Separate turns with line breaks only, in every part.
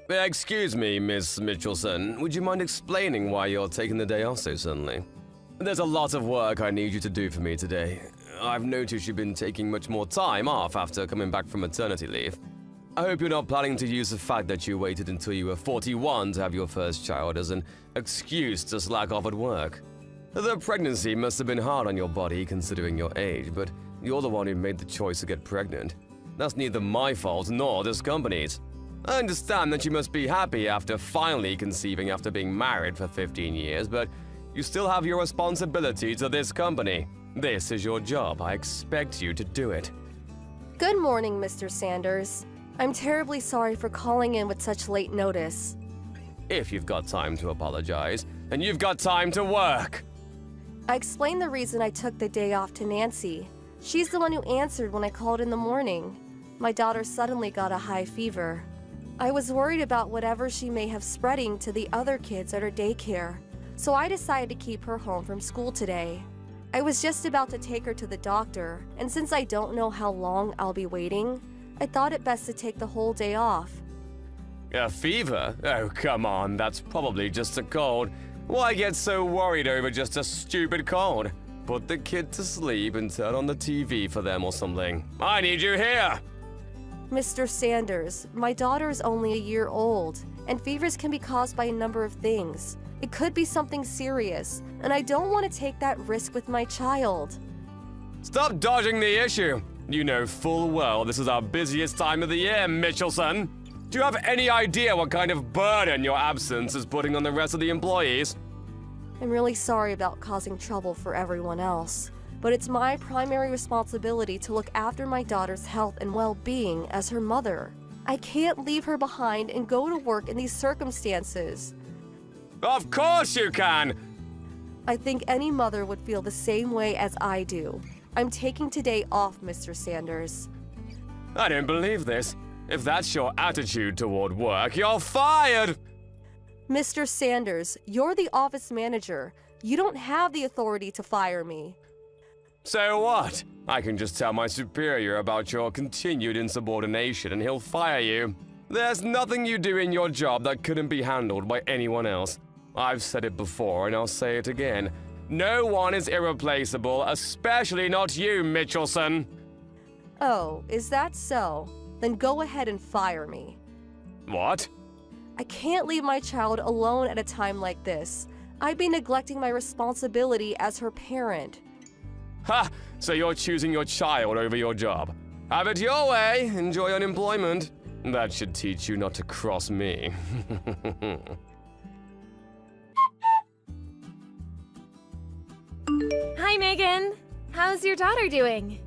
Excuse me, Miss Mitchelson. Would you mind explaining why you're taking the day off so suddenly? There's a lot of work I need you to do for me today. I've noticed you've been taking much more time off after coming back from maternity leave. I hope you're not planning to use the fact that you waited until you were 41 to have your first child as an excuse to slack off at work. The pregnancy must have been hard on your body considering your age, but you're the one who made the choice to get pregnant. That's neither my fault nor this company's. I understand that you must be happy after finally conceiving after being married for 15 years, but you still have your responsibility to this company. This is your job. I expect you to do it.
Good morning, Mr. Sanders. I'm terribly sorry for calling in with such late notice.
If you've got time to apologize, then you've got time to work.
I explained the reason I took the day off to Nancy. She's the one who answered when I called in the morning. My daughter suddenly got a high fever. I was worried about whatever she may have spreading to the other kids at her daycare, so I decided to keep her home from school today. I was just about to take her to the doctor, and since I don't know how long I'll be waiting, I thought it best to take the whole day off.
A fever? Oh, come on, that's probably just a cold. Why get so worried over just a stupid cold? Put the kid to sleep and turn on the TV for them or something. I need you here!
Mr. Sanders, my daughter is only a year old, and fevers can be caused by a number of things. It could be something serious, and I don't want to take that risk with my child.
Stop dodging the issue. You know full well this is our busiest time of the year, Mitchelson. Do you have any idea what kind of burden your absence is putting on the rest of the employees?
I'm really sorry about causing trouble for everyone else, but it's my primary responsibility to look after my daughter's health and well-being as her mother. I can't leave her behind and go to work in these circumstances.
Of course you can!
I think any mother would feel the same way as I do. I'm taking today off, Mr. Sanders.
I don't believe this. If that's your attitude toward work, you're fired!
Mr. Sanders, you're the office manager. You don't have the authority to fire me.
So what? I can just tell my superior about your continued insubordination and he'll fire you. There's nothing you do in your job that couldn't be handled by anyone else. I've said it before and I'll say it again. No one is irreplaceable, especially not you, Mitchelson.
Oh, is that so? Then go ahead and fire me.
What?
I can't leave my child alone at a time like this. I'd be neglecting my responsibility as her parent.
Ha! So you're choosing your child over your job. Have it your way. Enjoy unemployment. That should teach you not to cross me.
Hi, Megan. How's your daughter doing?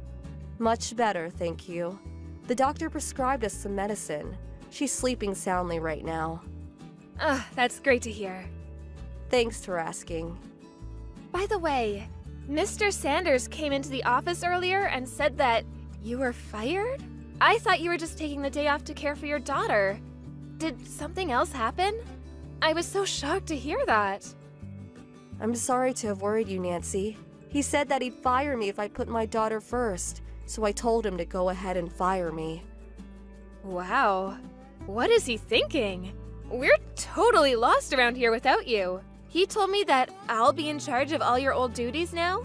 Much better, thank you. The doctor prescribed us some medicine. She's sleeping soundly right now.
Ugh, that's great to hear.
Thanks for asking.
By the way, Mr. Sanders came into the office earlier and said that you were fired? I thought you were just taking the day off to care for your daughter. Did something else happen? I was so shocked to hear that.
I'm sorry to have worried you, Nancy. He said that he'd fire me if I put my daughter first, so I told him to go ahead and fire me.
Wow. What is he thinking? We're totally lost around here without you. He told me that I'll be in charge of all your old duties now?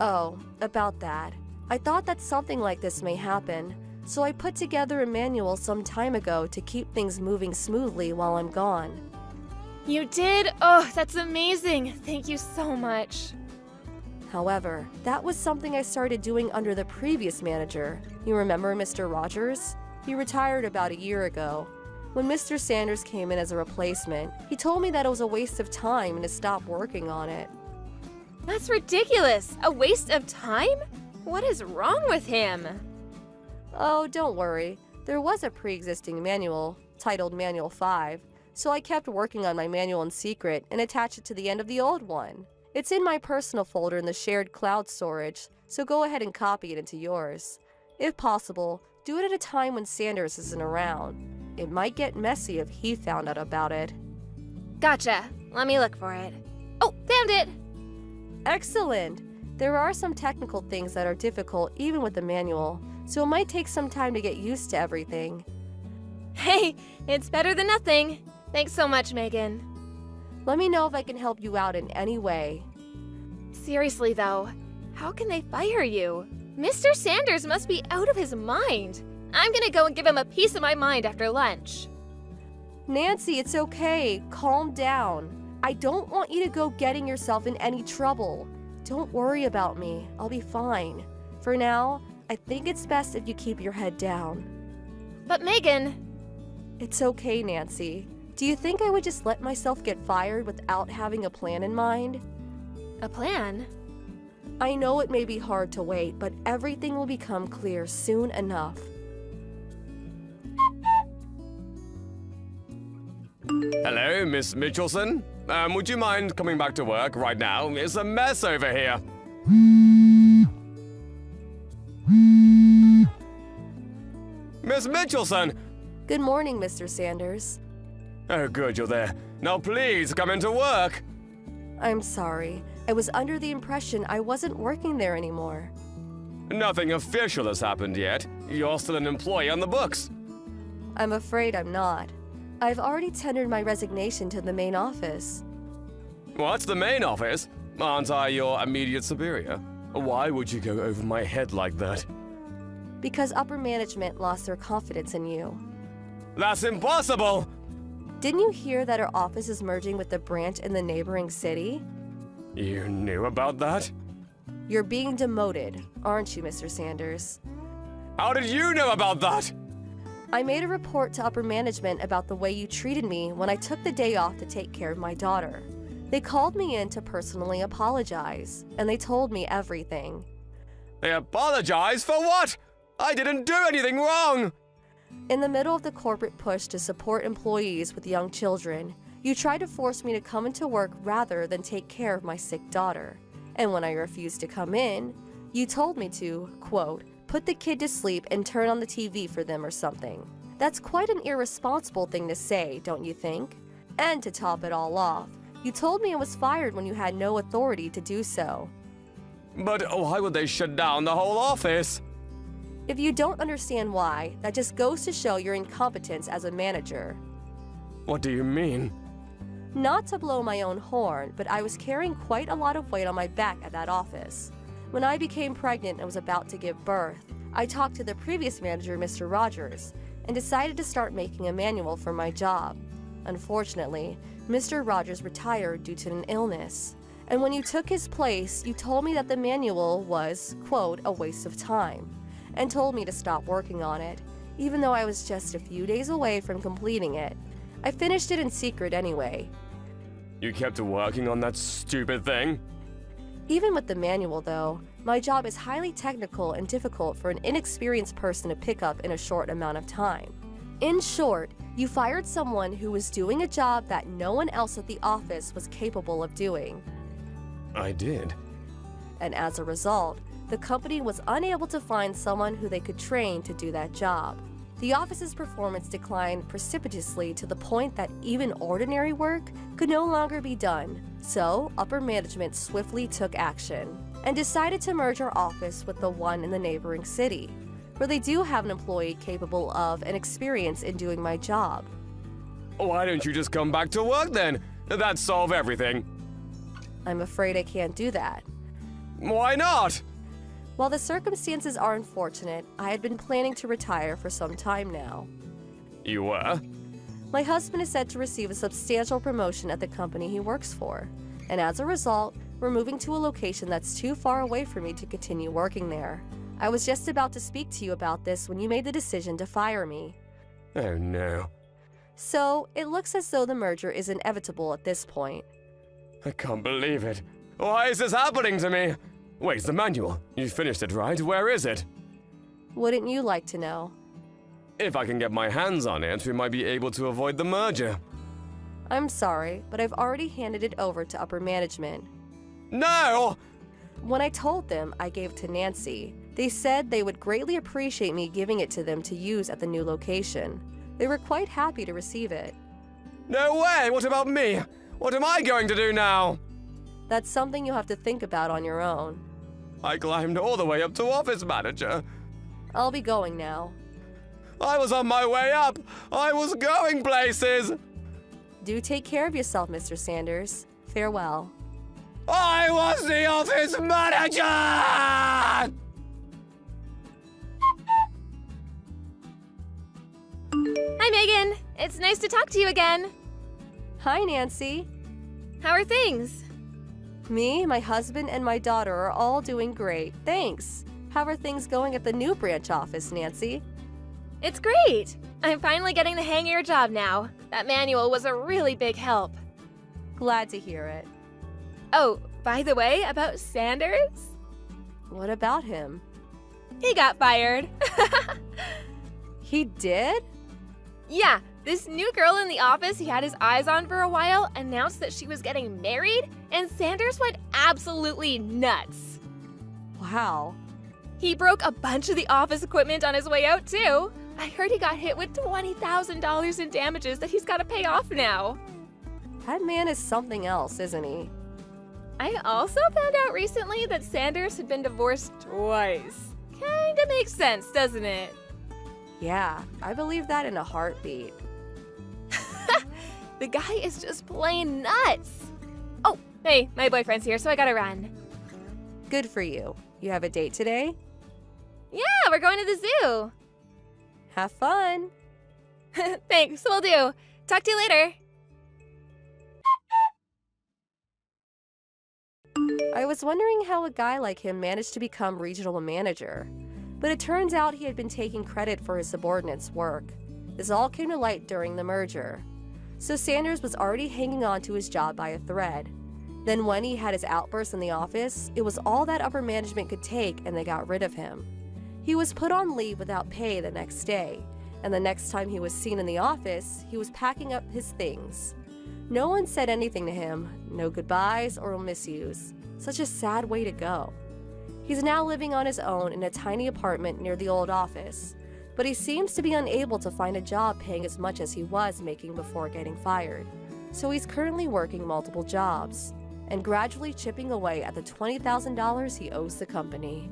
Oh, about that. I thought that something like this may happen, so I put together a manual some time ago to keep things moving smoothly while I'm gone.
You did? Oh, that's amazing. Thank you so much.
However, that was something I started doing under the previous manager. You remember Mr. Rogers? He retired about a year ago. When Mr. Sanders came in as a replacement, he told me that it was a waste of time and to stop working on it.
That's ridiculous! A waste of time? What is wrong with him?
Oh, don't worry. There was a pre-existing manual, titled Manual 5, so I kept working on my manual in secret and attached it to the end of the old one. It's in my personal folder in the shared cloud storage, so go ahead and copy it into yours. If possible, do it at a time when Sanders isn't around. It might get messy if he found out about it.
Gotcha. Let me look for it. Oh, found it!
Excellent! There are some technical things that are difficult even with the manual, so it might take some time to get used to everything.
Hey, it's better than nothing. Thanks so much, Megan.
Let me know if I can help you out in any way.
Seriously, though, how can they fire you? Mr. Sanders must be out of his mind. I'm gonna go and give him a piece of my mind after lunch.
Nancy, it's okay. Calm down. I don't want you to go getting yourself in any trouble. Don't worry about me. I'll be fine. For now, I think it's best if you keep your head down.
But Megan...
It's okay, Nancy. Do you think I would just let myself get fired without having a plan in mind?
A plan?
I know it may be hard to wait, but everything will become clear soon enough.
Hello, Miss Mitchelson. Would you mind coming back to work right now? It's a mess over here. Miss Mitchelson!
Good morning, Mr. Sanders.
Oh, good, you're there. Now please, come into work.
I'm sorry. I was under the impression I wasn't working there anymore.
Nothing official has happened yet. You're still an employee on the books.
I'm afraid I'm not. I've already tendered my resignation to the main office.
What's the main office? Aren't I your immediate superior? Why would you go over my head like that?
Because upper management lost their confidence in you.
That's impossible!
Didn't you hear that our office is merging with the branch in the neighboring city?
You knew about that?
You're being demoted, aren't you, Mr. Sanders?
How did you know about that?
I made a report to upper management about the way you treated me when I took the day off to take care of my daughter. They called me in to personally apologize, and they told me everything.
They apologize for what? I didn't do anything wrong!
In the middle of the corporate push to support employees with young children, you tried to force me to come into work rather than take care of my sick daughter. And when I refused to come in, you told me to, quote, put the kid to sleep and turn on the TV for them or something. That's quite an irresponsible thing to say, don't you think? And to top it all off, you told me I was fired when you had no authority to do so.
But why would they shut down the whole office?
If you don't understand why, that just goes to show your incompetence as a manager.
What do you mean?
Not to blow my own horn, but I was carrying quite a lot of weight on my back at that office. When I became pregnant and was about to give birth, I talked to the previous manager, Mr. Rogers, and decided to start making a manual for my job. Unfortunately, Mr. Rogers retired due to an illness. And when you took his place, you told me that the manual was, quote, a waste of time, and told me to stop working on it, even though I was just a few days away from completing it. I finished it in secret anyway.
You kept working on that stupid thing?
Even with the manual, though, my job is highly technical and difficult for an inexperienced person to pick up in a short amount of time. In short, you fired someone who was doing a job that no one else at the office was capable of doing.
I did.
And as a result, the company was unable to find someone who they could train to do that job. The office's performance declined precipitously to the point that even ordinary work could no longer be done. So, upper management swiftly took action and decided to merge our office with the one in the neighboring city, where they do have an employee capable of and experience in doing my job.
Why don't you just come back to work then? That'd solve everything.
I'm afraid I can't do that.
Why not?
While the circumstances are unfortunate, I had been planning to retire for some time now.
You were?
My husband is set to receive a substantial promotion at the company he works for, and as a result, we're moving to a location that's too far away for me to continue working there. I was just about to speak to you about this when you made the decision to fire me.
Oh no.
So, it looks as though the merger is inevitable at this point.
I can't believe it. Why is this happening to me? Wait, the manual. You finished it, right? Where is it?
Wouldn't you like to know?
If I can get my hands on it, we might be able to avoid the merger.
I'm sorry, but I've already handed it over to upper management.
No!
When I told them I gave it to Nancy, they said they would greatly appreciate me giving it to them to use at the new location. They were quite happy to receive it.
No way! What about me? What am I going to do now?
That's something you'll have to think about on your own.
I climbed all the way up to office manager.
I'll be going now.
I was on my way up! I was going places!
Do take care of yourself, Mr. Sanders. Farewell.
I was the office manager!
Hi, Megan. It's nice to talk to you again.
Hi, Nancy.
How are things?
Me, my husband, and my daughter are all doing great, thanks. How are things going at the new branch office, Nancy?
It's great. I'm finally getting the hang of your job now. That manual was a really big help.
Glad to hear it.
Oh, by the way, about Sanders?
What about him?
He got fired.
He did?
Yeah, this new girl in the office he had his eyes on for a while announced that she was getting married, and Sanders went absolutely nuts.
Wow.
He broke a bunch of the office equipment on his way out, too. I heard he got hit with $20,000 in damages that he's got to pay off now.
That man is something else, isn't he?
I also found out recently that Sanders had been divorced twice. Kinda makes sense, doesn't it?
Yeah, I believe that in a heartbeat.
The guy is just plain nuts. Oh, hey, my boyfriend's here, so I gotta run.
Good for you. You have a date today?
Yeah, we're going to the zoo.
Have fun.
Thanks, will do. Talk to you later.
I was wondering how a guy like him managed to become regional manager, but it turns out he had been taking credit for his subordinates' work. This all came to light during the merger. So Sanders was already hanging on to his job by a thread. Then when he had his outburst in the office, it was all that upper management could take and they got rid of him. He was put on leave without pay the next day, and the next time he was seen in the office, he was packing up his things. No one said anything to him, no goodbyes or misuse. Such a sad way to go. He's now living on his own in a tiny apartment near the old office, but he seems to be unable to find a job paying as much as he was making before getting fired. So he's currently working multiple jobs and gradually chipping away at the $20,000 he owes the company.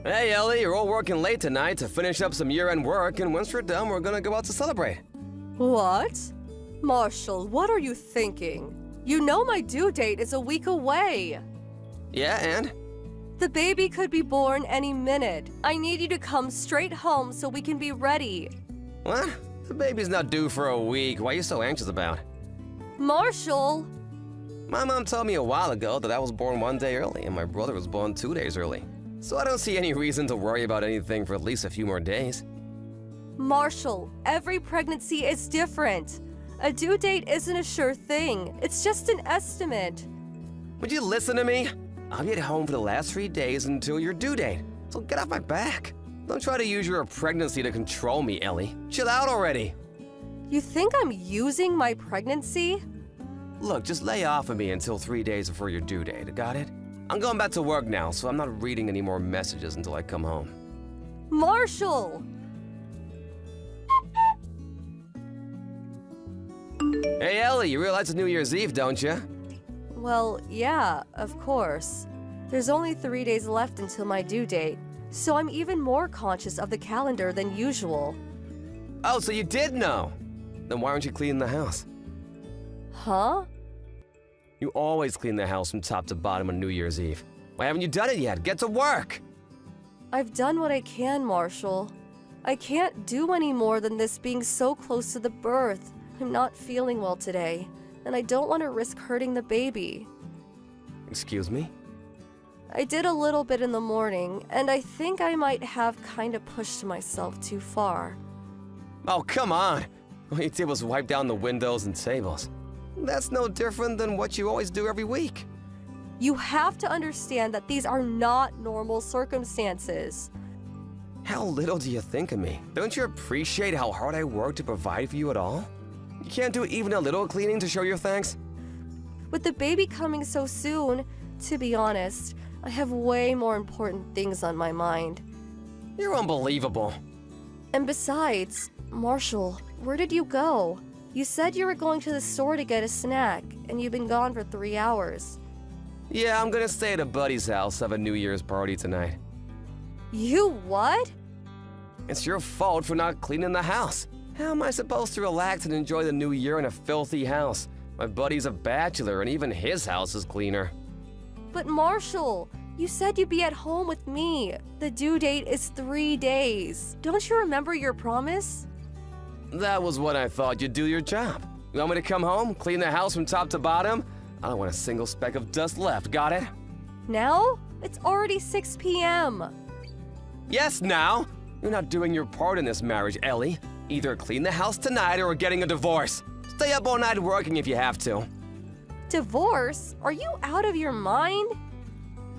Hey, Ellie, you're all working late tonight to finish up some year-end work, and once we're done, we're gonna go out to celebrate.
What? Marshall, what are you thinking? You know my due date is a week away.
Yeah, and?
The baby could be born any minute. I need you to come straight home so we can be ready.
What? The baby's not due for a week. Why are you so anxious about?
Marshall!
My mom told me a while ago that I was born 1 day early and my brother was born 2 days early. So I don't see any reason to worry about anything for at least a few more days.
Marshall, every pregnancy is different. A due date isn't a sure thing. It's just an estimate.
Would you listen to me? I'll be at home for the last 3 days until your due date. So get off my back. Don't try to use your pregnancy to control me, Ellie. Chill out already.
You think I'm using my pregnancy?
Look, just lay off of me until 3 days before your due date, got it? I'm going back to work now, so I'm not reading any more messages until I come home.
Marshall!
Hey, Ellie, you realize it's New Year's Eve, don't you?
Well, yeah, of course. There's only 3 days left until my due date, so I'm even more conscious of the calendar than usual.
Oh, so you did know? Then why aren't you cleaning the house?
Huh?
You always clean the house from top to bottom on New Year's Eve. Why haven't you done it yet? Get to work!
I've done what I can, Marshall. I can't do any more than this being so close to the birth. I'm not feeling well today, and I don't want to risk hurting the baby.
Excuse me?
I did a little bit in the morning, and I think I might have kind of pushed myself too far.
Oh, come on! All you did was wipe down the windows and tables. That's no different than what you always do every week.
You have to understand that these are not normal circumstances.
How little do you think of me? Don't you appreciate how hard I work to provide for you at all? You can't do even a little cleaning to show your thanks?
With the baby coming so soon, to be honest, I have way more important things on my mind.
You're unbelievable.
And besides, Marshall, where did you go? You said you were going to the store to get a snack, and you've been gone for 3 hours.
Yeah, I'm gonna stay at a buddy's house, have a New Year's party tonight.
You what?
It's your fault for not cleaning the house. How am I supposed to relax and enjoy the new year in a filthy house? My buddy's a bachelor and even his house is cleaner.
But Marshall, you said you'd be at home with me. The due date is 3 days. Don't you remember your promise?
That was when I thought you'd do your job. You want me to come home, clean the house from top to bottom? I don't want a single speck of dust left, got it?
Now? It's already 6 p.m.
Yes, now! You're not doing your part in this marriage, Ellie. Either clean the house tonight or we're getting a divorce. Stay up all night working if you have to.
Divorce? Are you out of your mind?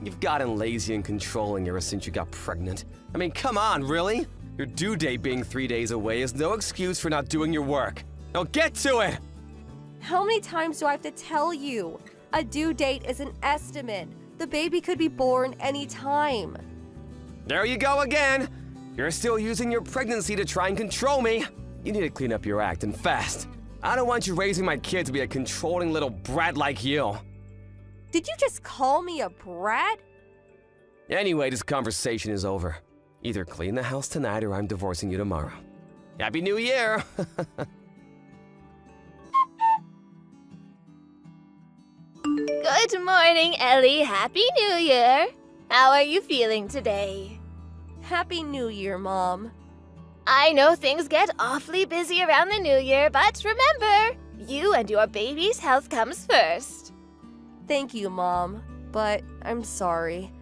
You've gotten lazy and controlling ever since you got pregnant. I mean, come on, really? Your due date being 3 days away is no excuse for not doing your work. Now get to it!
How many times do I have to tell you? A due date is an estimate. The baby could be born any time.
There you go again! You're still using your pregnancy to try and control me. You need to clean up your act and fast. I don't want you raising my kid to be a controlling little brat like you.
Did you just call me a brat?
Anyway, this conversation is over. Either clean the house tonight or I'm divorcing you tomorrow. Happy New Year!
Good morning, Ellie. Happy New Year. How are you feeling today?
Happy New Year, Mom.
I know things get awfully busy around the new year, but remember, you and your baby's health comes first.
Thank you, Mom. But I'm sorry.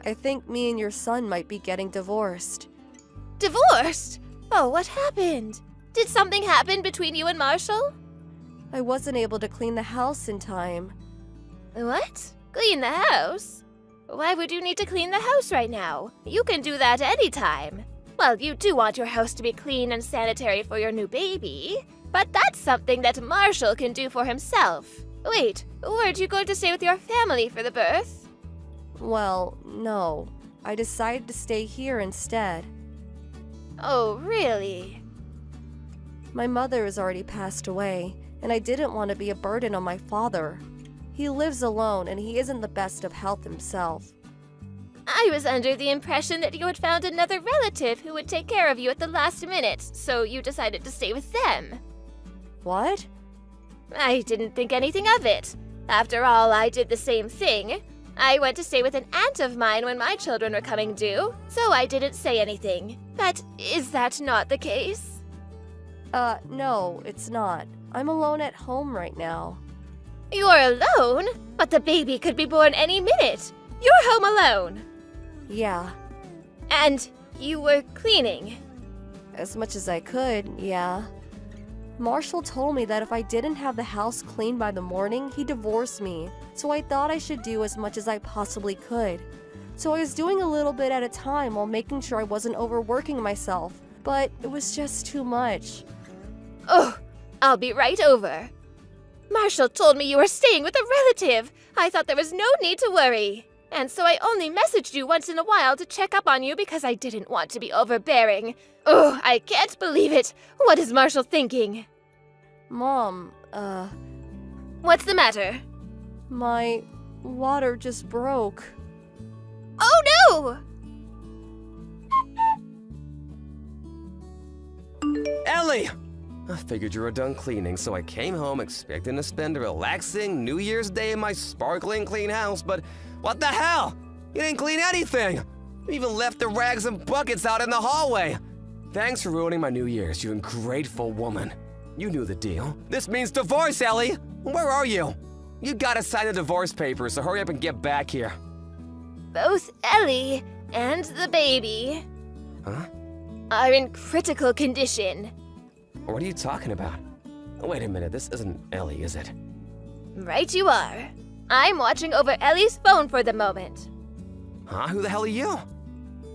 I think me and your son might be getting divorced.
Divorced? Oh, what happened? Did something happen between you and Marshall?
I wasn't able to clean the house in time.
What? Clean the house? Why would you need to clean the house right now? You can do that anytime. Well, you do want your house to be clean and sanitary for your new baby, but that's something that Marshall can do for himself. Wait, weren't you going to stay with your family for the birth?
Well, no. I decided to stay here instead.
Oh, really?
My mother has already passed away, and I didn't want to be a burden on my father. He lives alone, and he isn't the best of health himself.
I was under the impression that you had found another relative who would take care of you at the last minute, so you decided to stay with them.
What?
I didn't think anything of it. After all, I did the same thing. I went to stay with an aunt of mine when my children were coming due, so I didn't say anything. But is that not the case?
No, it's not. I'm alone at home right now.
You're alone? But the baby could be born any minute. You're home alone.
Yeah,
And you were cleaning.
as much as I could, yeah. Marshall told me that if I didn't have the house clean by the morning, he'd divorce me. So I thought I should do as much as I possibly could. So I was doing a little bit at a time while making sure I wasn't overworking myself. But it was just too much.
Oh, I'll be right over. Marshall told me you were staying with a relative. I thought there was no need to worry. And so I only messaged you once in a while to check up on you because I didn't want to be overbearing. Oh, I can't believe it. What is Marshall thinking?
Mom,
What's the matter?
my water just broke.
Oh no!
Ellie! I figured you were done cleaning, so I came home expecting to spend a relaxing New Year's Day in my sparkling clean house, but what the hell? You didn't clean anything! You even left the rags and buckets out in the hallway! Thanks for ruining my New Year's, you ungrateful woman. You knew the deal. This means divorce, Ellie! Where are you? You gotta sign the divorce papers, so hurry up and get back here.
Both Ellie and the baby
Huh?
are in critical condition.
What are you talking about? Wait a minute, this isn't Ellie, is it?
Right you are. I'm watching over Ellie's phone for the moment.
Huh? Who the hell are you?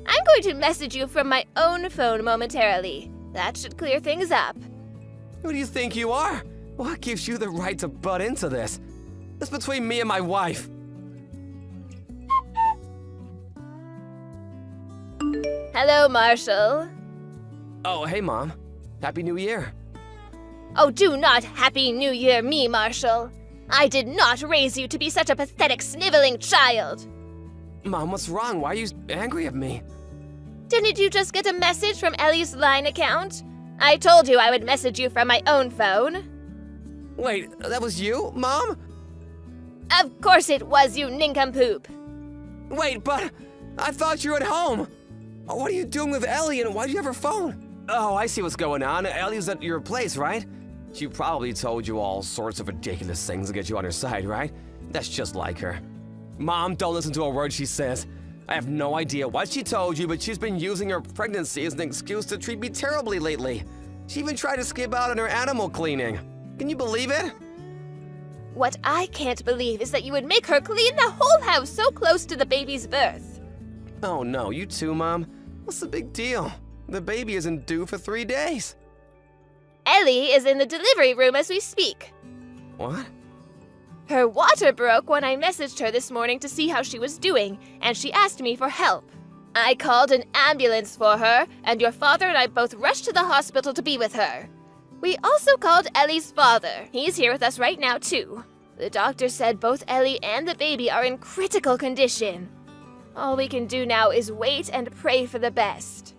I'm going to message you from my own phone momentarily. That should clear things up.
Who do you think you are? What gives you the right to butt into this? It's between me and my wife.
Hello, Marshall.
Oh, hey, Mom. Happy New Year.
Oh, do not Happy New Year me, Marshall. I did not raise you to be such a pathetic, sniveling child.
Mom, what's wrong? Why are you angry at me?
Didn't you just get a message from Ellie's line account? I told you I would message you from my own phone.
Wait, that was you, Mom?
Of course it was, you nincompoop.
Wait, but I thought you were at home. What are you doing with Ellie and why do you have her phone? Oh, I see what's going on. Ellie's at your place, right? She probably told you all sorts of ridiculous things to get you on her side, right? That's just like her. Mom, don't listen to a word she says. I have no idea what she told you, but she's been using her pregnancy as an excuse to treat me terribly lately. She even tried to skip out on her animal cleaning. Can you believe it?
What I can't believe is that you would make her clean the whole house so close to the baby's birth.
Oh no, you too, Mom. What's the big deal? The baby isn't due for 3 days.
Ellie is in the delivery room as we speak.
What?
Her water broke when I messaged her this morning to see how she was doing, and she asked me for help. I called an ambulance for her, and your father and I both rushed to the hospital to be with her. We also called Ellie's father. He's here with us right now, too. The doctor said both Ellie and the baby are in critical condition. All we can do now is wait and pray for the best.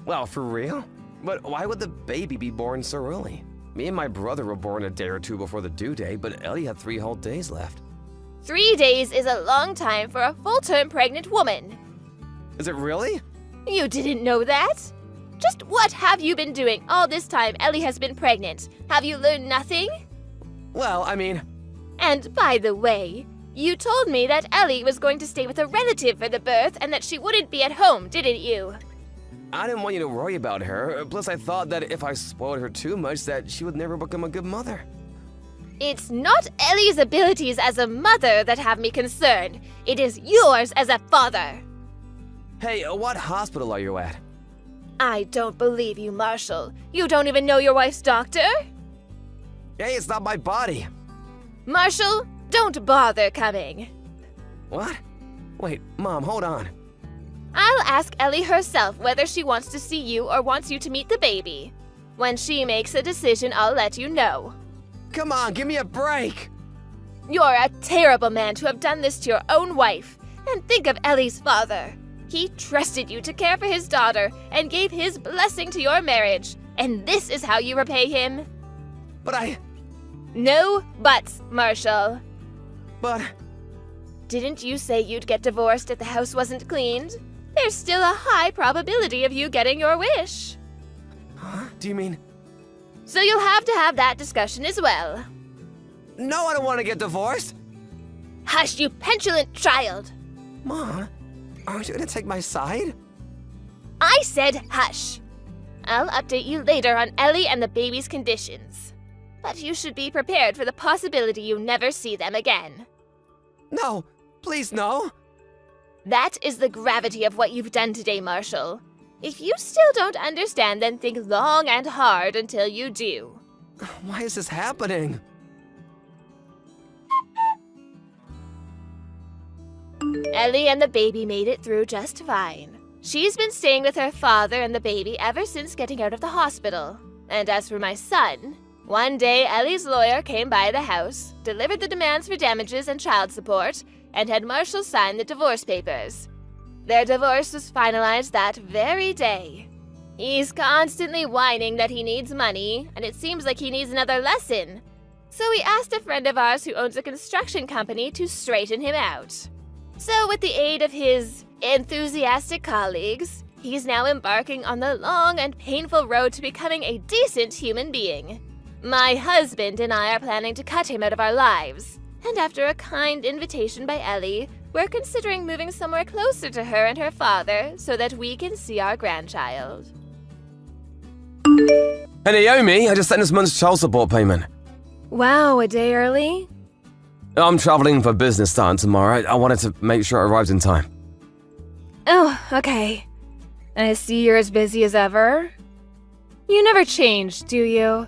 Well, for real? But why would the baby be born so early? Me and my brother were born a day or two before the due date, but Ellie had 3 whole days left.
3 days is a long time for a full-term pregnant woman.
Is it really?
You didn't know that? Just what have you been doing all this time Ellie has been pregnant? Have you learned nothing?
Well, I mean...
And by the way, you told me that Ellie was going to stay with a relative for the birth and that she wouldn't be at home, didn't you?
I didn't want you to worry about her, plus I thought that if I spoiled her too much that she would never become a good mother.
It's not Ellie's abilities as a mother that have me concerned. It is yours as a father.
Hey, what hospital are you at?
I don't believe you, Marshall. You don't even know your wife's doctor?
Hey, it's not my body.
Marshall, don't bother coming.
What? Wait, Mom, hold on.
I'll ask Ellie herself whether she wants to see you or wants you to meet the baby. When she makes a decision, I'll let you know.
Come on, give me a break.
You're a terrible man to have done this to your own wife. And think of Ellie's father. He trusted you to care for his daughter and gave his blessing to your marriage. And this is how you repay him?
But I...
No buts, Marshall.
But...
Didn't you say you'd get divorced if the house wasn't cleaned? There's still a high probability of you getting your wish.
Huh? Do you mean...
So you'll have to have that discussion as well.
No, I don't want to get divorced.
Hush, you petulant child.
Mom, aren't you going to take my side?
I said hush. I'll update you later on Ellie and the baby's conditions. But you should be prepared for the possibility you never see them again.
No, please no.
That is the gravity of what you've done today, Marshall. If you still don't understand, then think long and hard until you do.
Why is this happening?
Ellie and the baby made it through just fine. She's been staying with her father and the baby ever since getting out of the hospital. And as for my son, one day Ellie's lawyer came by the house, delivered the demands for damages and child support, and had Marshall sign the divorce papers. Their divorce was finalized that very day. He's constantly whining that he needs money, and it seems like he needs another lesson. So we asked a friend of ours who owns a construction company to straighten him out. So with the aid of his enthusiastic colleagues, he's now embarking on the long and painful road to becoming a decent human being. My husband and I are planning to cut him out of our lives. And after a kind invitation by Ellie, we're considering moving somewhere closer to her and her father so that we can see our grandchild.
Hey Naomi, I just sent this month's child support payment.
Wow, a day early?
I'm traveling for business starting tomorrow. I wanted to make sure it arrives in time.
Oh, okay. I see you're as busy as ever. You never change, do you?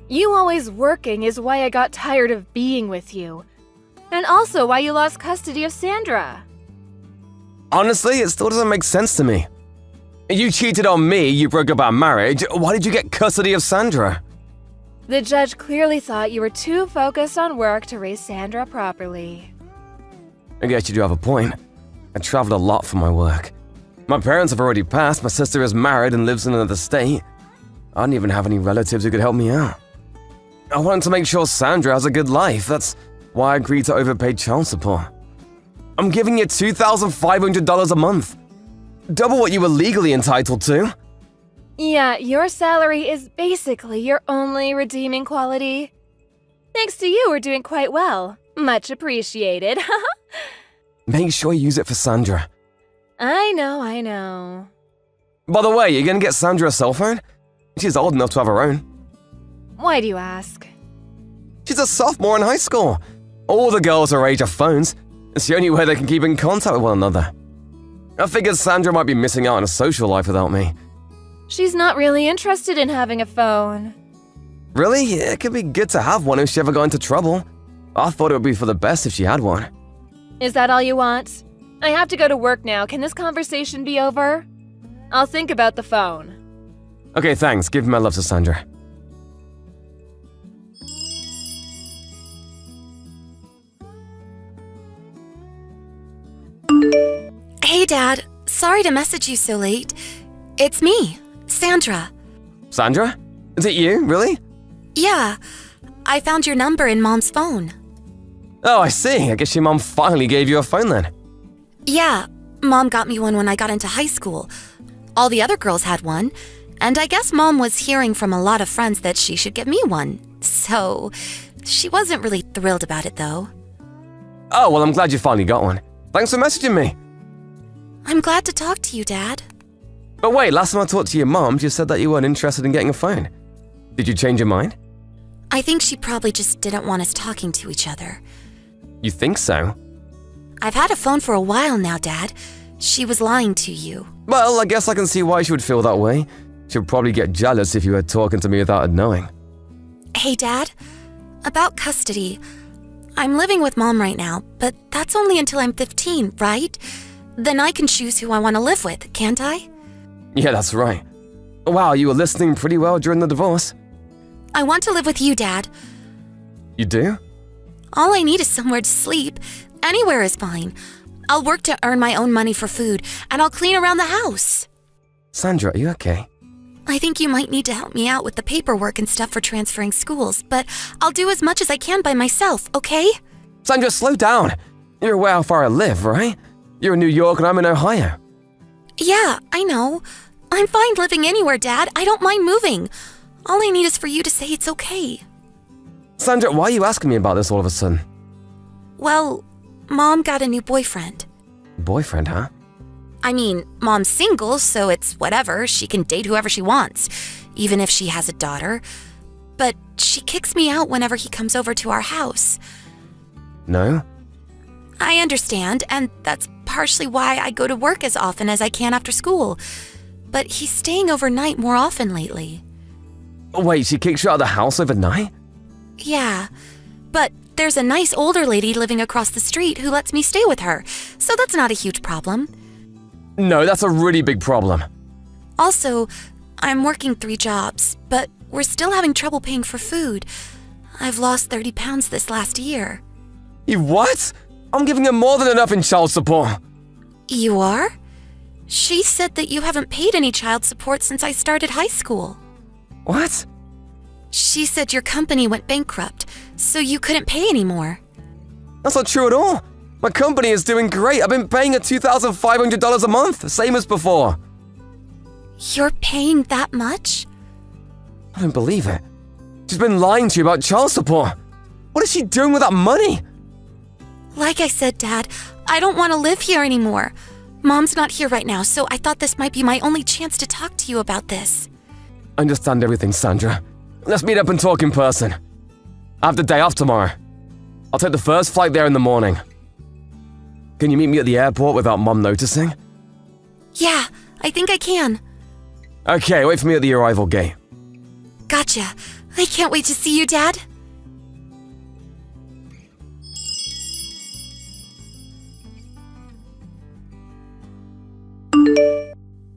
You always working is why I got tired of being with you. And also why you lost custody of Sandra.
Honestly, it still doesn't make sense to me. You cheated on me, you broke up our marriage. Why did you get custody of Sandra?
The judge clearly thought you were too focused on work to raise Sandra properly.
I guess you do have a point. I traveled a lot for my work. My parents have already passed, my sister is married and lives in another state. I don't even have any relatives who could help me out. I wanted to make sure Sandra has a good life, that's why I agreed to overpay child support. I'm giving you $2,500 a month. Double what you were legally entitled to.
Yeah, your salary is basically your only redeeming quality. Thanks to you, we're doing quite well. Much appreciated.
Make sure you use it for Sandra.
I know.
By the way, you're gonna get Sandra a cell phone? She's old enough to have her own.
Why do you ask?
She's a sophomore in high school. All the girls her age have phones. It's the only way they can keep in contact with one another. I figured Sandra might be missing out on a social life without me.
She's not really interested in having a phone.
Really? It could be good to have one if she ever got into trouble. I thought it would be for the best if she had one.
Is that all you want? I have to go to work now. Can this conversation be over? I'll think about the phone.
Okay, thanks. Give my love to Sandra.
Hey, Dad. Sorry to message you so late. It's me, Sandra.
Sandra? Is it you? Really?
Yeah, I found your number in Mom's phone.
Oh, I see. I guess your mom finally gave you a phone then.
Yeah, Mom got me one when I got into high school. All the other girls had one, and I guess Mom was hearing from a lot of friends that she should get me one. So, she wasn't really thrilled about it, though.
Oh, well, I'm glad you finally got one. Thanks for messaging me.
I'm glad to talk to you, Dad.
But wait, last time I talked to your mom, you said that you weren't interested in getting a phone. Did you change your mind?
I think she probably just didn't want us talking to each other.
You think so?
I've had a phone for a while now, Dad. She was lying to you.
Well, I guess I can see why she would feel that way. She'd probably get jealous if you were talking to me without her knowing.
Hey, Dad. About custody. I'm living with Mom right now, but that's only until I'm 15, right? Then I can choose who I want to live with, can't I?
Yeah, that's right. Wow, you were listening pretty well during the divorce.
I want to live with you, Dad.
You do?
All I need is somewhere to sleep. Anywhere is fine. I'll work to earn my own money for food, and I'll clean around the house.
Sandra, are you okay?
I think you might need to help me out with the paperwork and stuff for transferring schools, but I'll do as much as I can by myself, okay?
Sandra, slow down. You're aware how far I live, right? You're in New York and I'm in Ohio.
Yeah, I know. I'm fine living anywhere, Dad. I don't mind moving. All I need is for you to say it's okay.
Sandra, why are you asking me about this all of a sudden?
Well, Mom got a new boyfriend.
Boyfriend, huh?
I mean, Mom's single, so it's whatever. She can date whoever she wants, even if she has a daughter. But she kicks me out whenever he comes over to our house.
No?
I understand, and that's partially why I go to work as often as I can after school. But he's staying overnight more often lately.
Wait, she kicks you out of the house overnight?
Yeah, but there's a nice older lady living across the street who lets me stay with her, so that's not a huge problem.
No, that's a really big problem.
Also, I'm working 3 jobs, but we're still having trouble paying for food. I've lost 30 pounds this last year.
You what? I'm giving her more than enough in child support.
You are? She said that you haven't paid any child support since I started high school.
What?
She said your company went bankrupt, so you couldn't pay anymore.
That's not true at all. My company is doing great. I've been paying her $2,500 a month, same as before.
You're paying that much?
I don't believe it. She's been lying to you about child support. What is she doing with that money?
Like I said, Dad, I don't want to live here anymore. Mom's not here right now, so I thought this might be my only chance to talk to you about this.
I understand everything, Sandra. Let's meet up and talk in person. I have the day off tomorrow. I'll take the first flight there in the morning. Can you meet me at the airport without Mom noticing?
Yeah, I think I can.
Okay, wait for me at the arrival gate.
Gotcha. I can't wait to see you, Dad.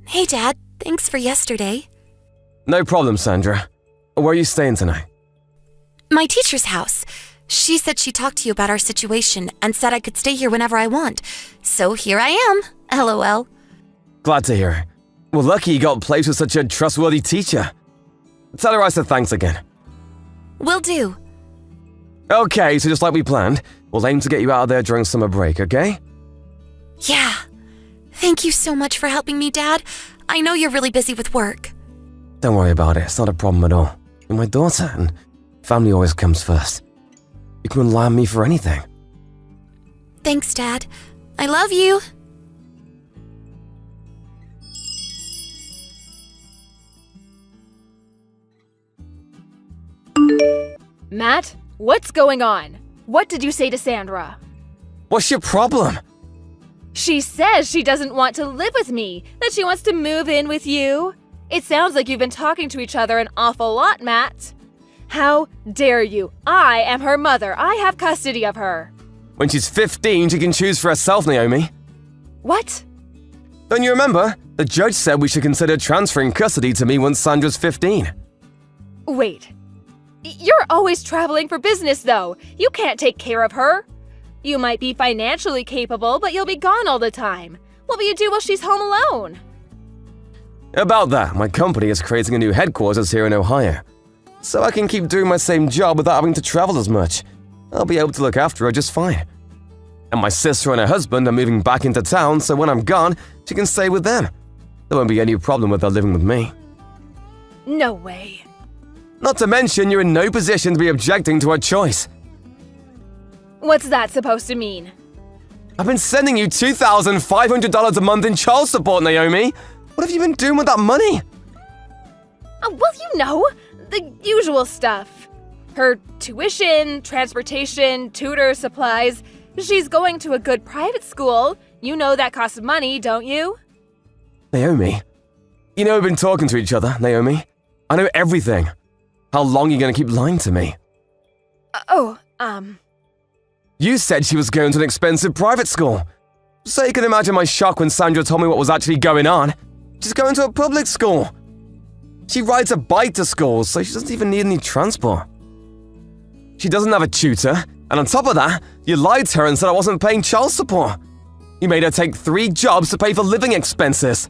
Hey, Dad. Thanks for yesterday.
No problem, Sandra. Where are you staying tonight?
My teacher's house. She said she talked to you about our situation and said I could stay here whenever I want. So here I am. LOL.
Glad to hear it. Well, lucky you got placed with such a trustworthy teacher. Tell her I said thanks again.
Will do.
Okay, so just like we planned, we'll aim to get you out of there during summer break, okay?
Yeah. Thank you so much for helping me, Dad. I know you're really busy with work.
Don't worry about it, it's not a problem at all. You're my daughter, and family always comes first. You can rely on me for anything.
Thanks, Dad. I love you.
Matt, what's going on? What did you say to Sandra?
What's your problem?
She says she doesn't want to live with me, that she wants to move in with you. It sounds like you've been talking to each other an awful lot, Matt. How dare you? I am her mother. I have custody of her.
When she's 15, she can choose for herself, Naomi.
What?
Don't you remember? The judge said we should consider transferring custody to me once Sandra's 15.
Wait. You're always traveling for business, though. You can't take care of her. You might be financially capable, but you'll be gone all the time. What will you do while she's home alone?
About that, my company is creating a new headquarters here in Ohio. So I can keep doing my same job without having to travel as much. I'll be able to look after her just fine. And my sister and her husband are moving back into town, so when I'm gone, she can stay with them. There won't be any problem with her living with me.
No way.
Not to mention, you're in no position to be objecting to her choice.
What's that supposed to mean?
I've been sending you $2,500 a month in child support, Naomi. What have you been doing with that money?
Well, you know, the usual stuff. Her tuition, transportation, tutor supplies. She's going to a good private school. You know that costs money, don't you?
Naomi, you know we've been talking to each other, Naomi. I know everything. How long are you going to keep lying to me? You said she was going to an expensive private school. So you can imagine my shock when Sandra told me what was actually going on. She's going to a public school. She rides a bike to school, so she doesn't even need any transport. She doesn't have a tutor, and on top of that, you lied to her and said I wasn't paying child support. You made her take 3 jobs to pay for living expenses.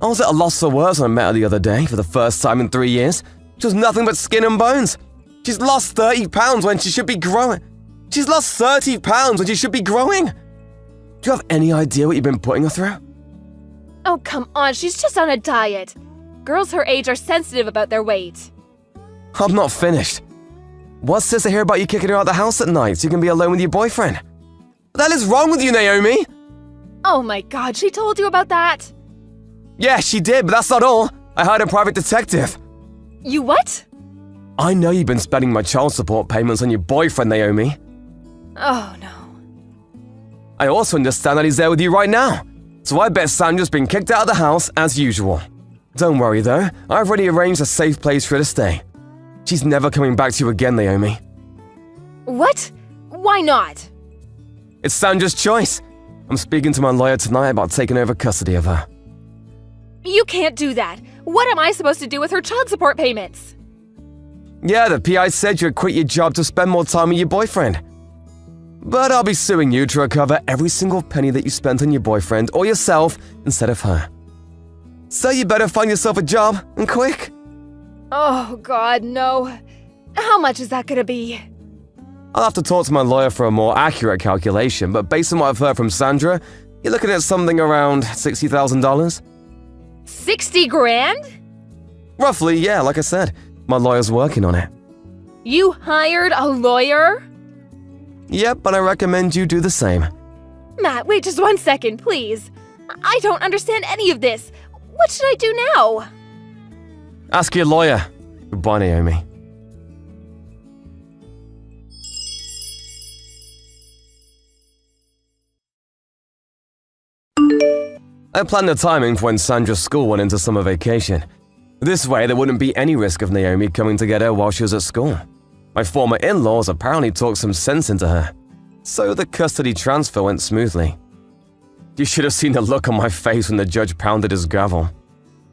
I was at a loss for words when I met her the other day for the first time in 3 years. She was nothing but skin and bones. She's lost 30 pounds when she should be growing. She's lost 30 pounds when she should be growing. Do you have any idea what you've been putting her through?
Oh, come on, she's just on a diet. Girls her age are sensitive about their weight.
I'm not finished. What's this I hear about you kicking her out of the house at night so you can be alone with your boyfriend? What the hell is wrong with you, Naomi?
Oh my god, she told you about that?
Yeah, she did, but that's not all. I hired a private detective.
You what?
I know you've been spending my child support payments on your boyfriend, Naomi.
Oh no.
I also understand that he's there with you right now. So I bet Sandra's been kicked out of the house as usual. Don't worry though, I've already arranged a safe place for her to stay. She's never coming back to you again, Naomi.
What? Why not?
It's Sandra's choice. I'm speaking to my lawyer tonight about taking over custody of her.
You can't do that. What am I supposed to do with her child support payments?
Yeah, the PI said you'd quit your job to spend more time with your boyfriend. But I'll be suing you to recover every single penny that you spent on your boyfriend or yourself instead of her. So you better find yourself a job, and quick.
Oh god, no. How much is that gonna be?
I'll have to talk to my lawyer for a more accurate calculation, but based on what I've heard from Sandra, you're looking at something around $60,000.
60 grand?
Roughly, yeah, like I said. My lawyer's working on it.
You hired a lawyer?
Yep, but I recommend you do the same.
Matt, wait just 1 second, please. I don't understand any of this. What should I do now?
Ask your lawyer. Goodbye, Naomi. I planned the timing for when Sandra's school went into summer vacation. This way, there wouldn't be any risk of Naomi coming to get her while she was at school. My former in-laws apparently talked some sense into her, so the custody transfer went smoothly. You should have seen the look on my face when the judge pounded his gavel.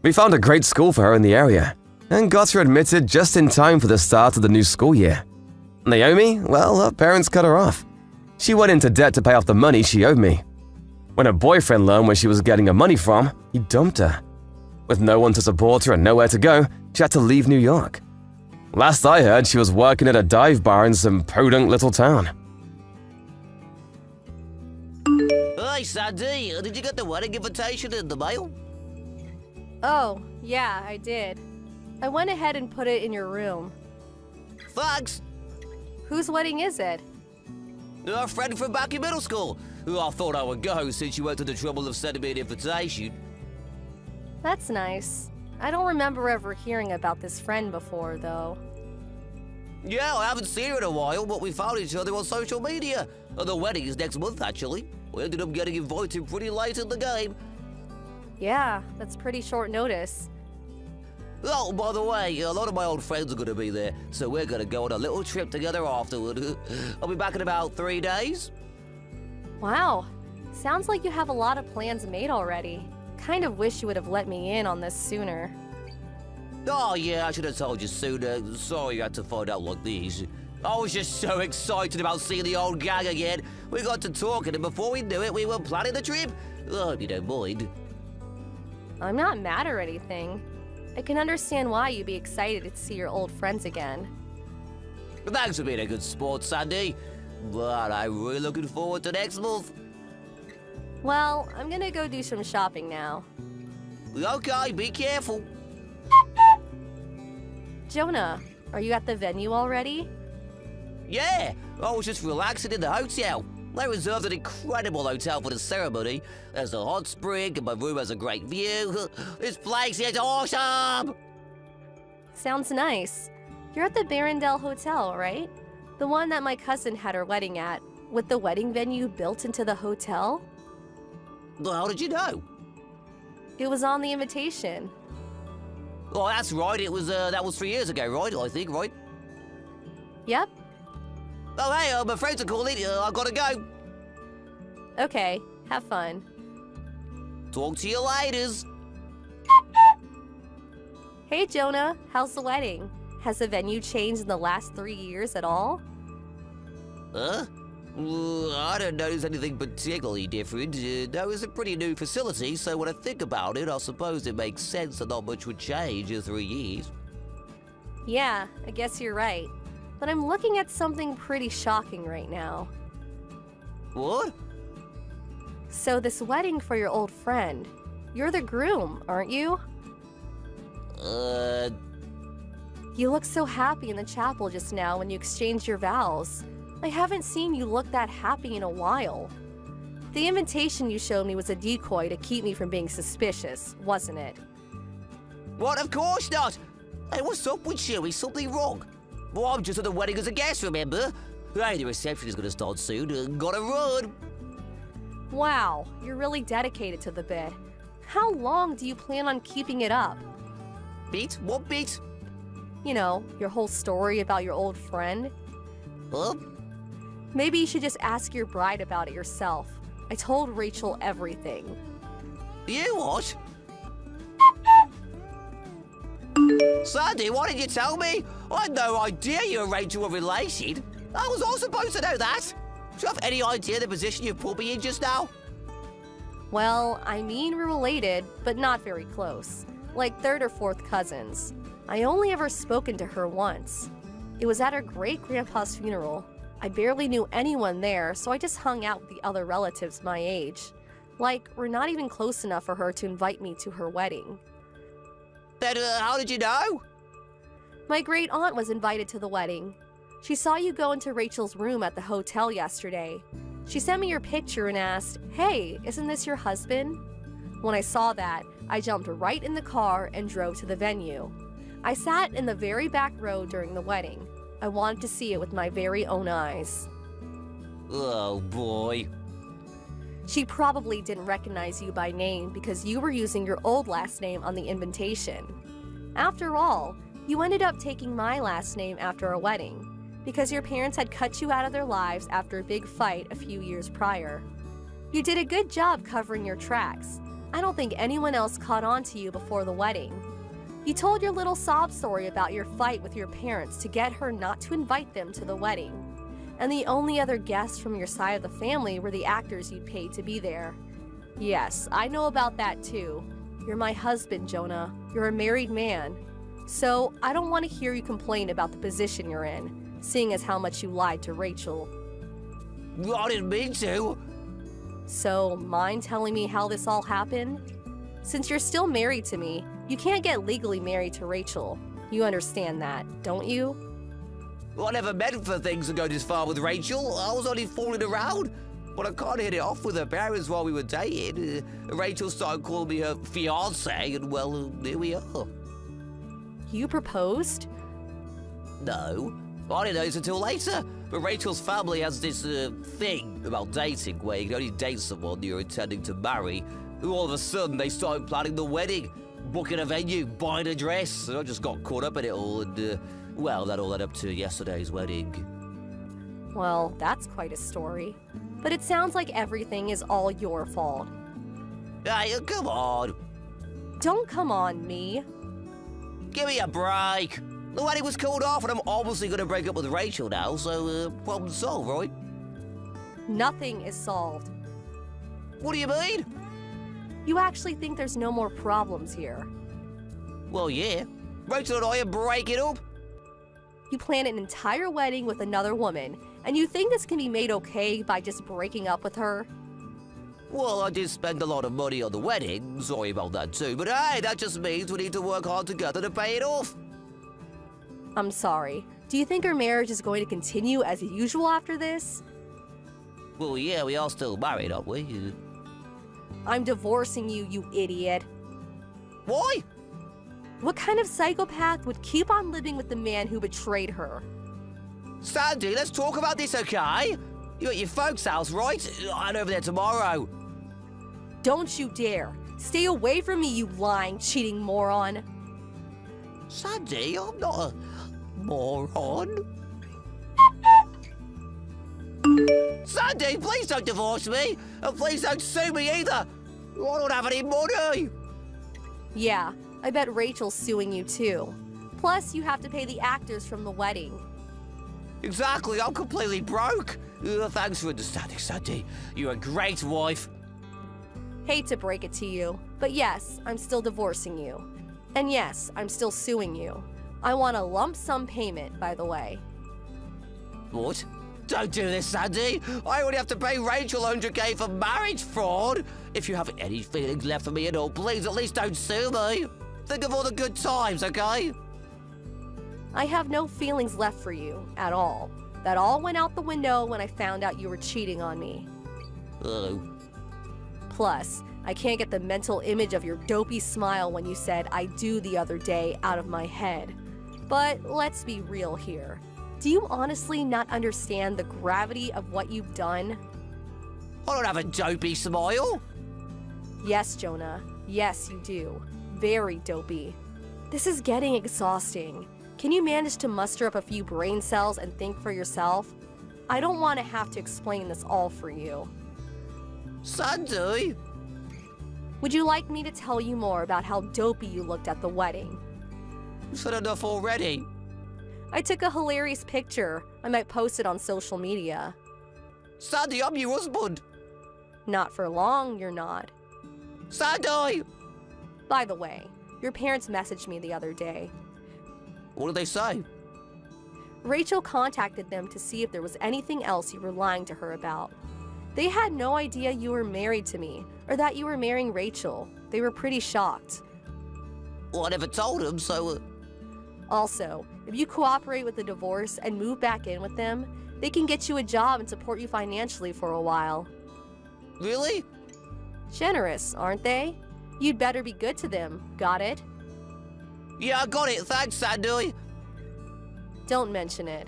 We found a great school for her in the area, and got her admitted just in time for the start of the new school year. Naomi, well, her parents cut her off. She went into debt to pay off the money she owed me. When her boyfriend learned where she was getting her money from, he dumped her. With no one to support her and nowhere to go, she had to leave New York. Last I heard, she was working at a dive bar in some podunk little town.
Hey, Sandy, did you get the wedding invitation in the mail?
Oh, yeah, I did. I went ahead and put it in your room.
Thanks.
Whose wedding is it?
A friend from back in middle school, who I thought I would go since you went to the trouble of sending me an invitation.
That's nice. I don't remember ever hearing about this friend before, though.
Yeah, I haven't seen her in a while, but we found each other on social media. The wedding is next month, actually. We ended up getting invited pretty late in the game.
Yeah, that's pretty short notice.
Oh, by the way, a lot of my old friends are going to be there, so we're going to go on a little trip together afterward. I'll be back in about 3 days.
Wow, sounds like you have a lot of plans made already. Kind of wish you would have let me in on this sooner.
Oh, yeah, I should have told you sooner. Sorry you had to find out like this. I was just so excited about seeing the old gang again. We got to talking, and before we knew it, we were planning the trip. I hope you don't mind.
I'm not mad or anything. I can understand why you'd be excited to see your old friends again.
Thanks for being a good sport, Sandy. But I'm really looking forward to next month.
Well, I'm gonna go do some shopping now.
Okay, be careful.
Jonah, are you at the venue already?
Yeah, I was just relaxing in the hotel. They reserved an incredible hotel for the ceremony. There's a hot spring and my room has a great view. This place is awesome!
Sounds nice. You're at the Barrendale Hotel, right? The one that my cousin had her wedding at, with the wedding venue built into the hotel?
Well, how did you know?
It was on the invitation.
Oh, that's right. It was that was 3 years ago, right? I think, right?
Yep.
Oh, hey, my friends are calling. I gotta go.
Okay, have fun.
Talk to you later.
Hey Jonah, how's the wedding? Has the venue changed in the last 3 years at all?
Huh? I don't notice anything particularly different. That was a pretty new facility, so when I think about it, I suppose it makes sense that not much would change in 3 years.
Yeah, I guess you're right. But I'm looking at something pretty shocking right now.
What?
So this wedding for your old friend, you're the groom, aren't you? You looked so happy in the chapel just now when you exchanged your vows. I haven't seen you look that happy in a while. The invitation you showed me was a decoy to keep me from being suspicious, wasn't it?
What? Of course not! Hey, what's up with you? Is something wrong? Well, I'm just at the wedding as a guest, remember? Hey, the reception is gonna start soon. Gotta run!
Wow, you're really dedicated to the bit. How long do you plan on keeping it up?
Bit? What bit?
You know, your whole story about your old friend?
Huh?
Maybe you should just ask your bride about it yourself. I told Rachel everything.
You what? Sandy, why didn't you tell me? I had no idea you and Rachel were related. I was all supposed to know that. Do you have any idea the position you put me in just now?
Well, I mean we're related, but not very close. Like third or fourth cousins. I only ever spoken to her once. It was at her great-grandpa's funeral. I barely knew anyone there, so I just hung out with the other relatives my age. Like, we're not even close enough for her to invite me to her wedding.
Then how did you know?
My great-aunt was invited to the wedding. She saw you go into Rachel's room at the hotel yesterday. She sent me your picture and asked, "Hey, isn't this your husband?" When I saw that, I jumped right in the car and drove to the venue. I sat in the very back row during the wedding. I wanted to see it with my very own eyes.
Oh, boy.
She probably didn't recognize you by name because you were using your old last name on the invitation. After all, you ended up taking my last name after our wedding because your parents had cut you out of their lives after a big fight a few years prior. You did a good job covering your tracks. I don't think anyone else caught on to you before the wedding. You told your little sob story about your fight with your parents to get her not to invite them to the wedding. And the only other guests from your side of the family were the actors you'd paid to be there. Yes, I know about that too. You're my husband, Jonah. You're a married man. So, I don't want to hear you complain about the position you're in, seeing as how much you lied to Rachel.
I didn't mean to.
So, mind telling me how this all happened? Since you're still married to me, you can't get legally married to Rachel. You understand that, don't you?
I never meant for things to go this far with Rachel. I was only fooling around. But I can't hit it off with her parents while we were dating. Rachel started calling me her fiancé, and well, here we are.
You proposed?
No, I didn't know this until later. But Rachel's family has this thing about dating where you can only date someone you're intending to marry. All of a sudden, they started planning the wedding, booking a venue, buying a dress. And I just got caught up in it all, and well, that all led up to yesterday's wedding.
Well, that's quite a story. But it sounds like everything is all your fault.
Hey, come on.
Don't come on me.
Give me a break. The wedding was called off, and I'm obviously going to break up with Rachel now, so problem solved, right?
Nothing is solved.
What do you mean?
You actually think there's no more problems here.
Well, yeah. Rachel and I are breaking up.
You plan an entire wedding with another woman, and you think this can be made okay by just breaking up with her?
Well, I did spend a lot of money on the wedding. Sorry about that too, but hey, that just means we need to work hard together to pay it off.
I'm sorry. Do you think our marriage is going to continue as usual after this?
Well, yeah, we are still married, aren't we?
I'm divorcing you, you idiot.
Why?
What kind of psychopath would keep on living with the man who betrayed her?
Sandy, let's talk about this, okay? You're at your folks' house, right? I'm over there tomorrow.
Don't you dare. Stay away from me, you lying, cheating moron.
Sandy, I'm not a moron. Sandy, please don't divorce me. And please don't sue me either. I don't have any money.
Yeah, I bet Rachel's suing you too. Plus, you have to pay the actors from the wedding.
Exactly, I'm completely broke. Thanks for understanding, Sandy. You're a great wife.
Hate to break it to you, but yes, I'm still divorcing you. And yes, I'm still suing you. I want a lump sum payment, by the way.
What? Don't do this, Sandy. I already have to pay Rachel 100K for marriage fraud. If you have any feelings left for me at all, please at least don't sue me. Think of all the good times, okay?
I have no feelings left for you, at all. That all went out the window when I found out you were cheating on me.
Oh.
Plus, I can't get the mental image of your dopey smile when you said "I do" the other day out of my head. But let's be real here. Do you honestly not understand the gravity of what you've done?
I don't have a dopey smile.
Yes, Jonah. Yes, you do. Very dopey. This is getting exhausting. Can you manage to muster up a few brain cells and think for yourself? I don't want to have to explain this all for you.
Sandy?
Would you like me to tell you more about how dopey you looked at the wedding?
You've said enough already.
I took a hilarious picture. I might post it on social media.
Sandy, I'm your husband.
Not for long, you're not.
Sandy!
By the way, your parents messaged me the other day.
What did they say?
Rachel contacted them to see if there was anything else you were lying to her about. They had no idea you were married to me, or that you were marrying Rachel. They were pretty shocked.
Well, I never told them, so...
Also, if you cooperate with the divorce and move back in with them, they can get you a job and support you financially for a while.
Really?
Generous, aren't they? You'd better be good to them, got it?
Yeah, I got it. Thanks, Sandy.
Don't mention it.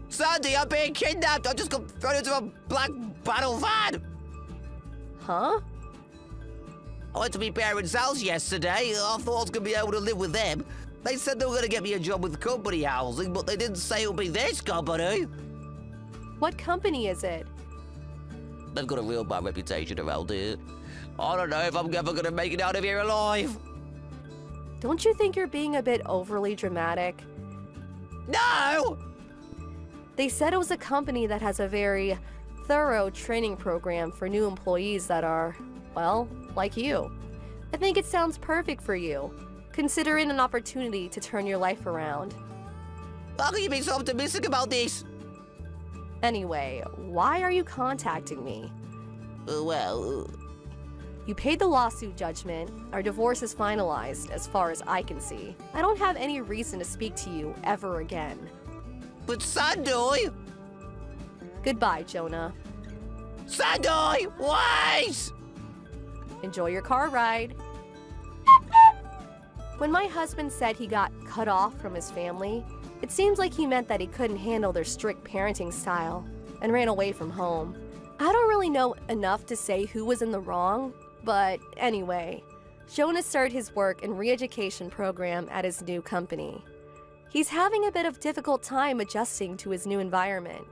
Sandy, I'm being kidnapped. I just got thrown into a black battle van.
Huh?
I went to my parents' house yesterday. I thought I was going to be able to live with them. They said they were going to get me a job with company housing, but they didn't say it would be this company.
What company is it?
They've got a real bad reputation around here. I don't know if I'm ever going to make it out of here alive.
Don't you think you're being a bit overly dramatic?
No!
They said it was a company that has a very thorough training program for new employees that are, well, like you. I think it sounds perfect for you. Consider it an opportunity to turn your life around.
How can you be so optimistic about this?
Anyway, why are you contacting me?
Well,
You paid the lawsuit judgment. Our divorce is finalized, as far as I can see. I don't have any reason to speak to you ever again.
but Sandoy!
Goodbye, Jonah.
Sandoy, wait!
Enjoy your car ride. When my husband said he got cut off from his family, it seems like he meant that he couldn't handle their strict parenting style and ran away from home. I don't really know enough to say who was in the wrong, but anyway, Jonah started his work and re-education program at his new company. He's having a bit of difficult time adjusting to his new environment.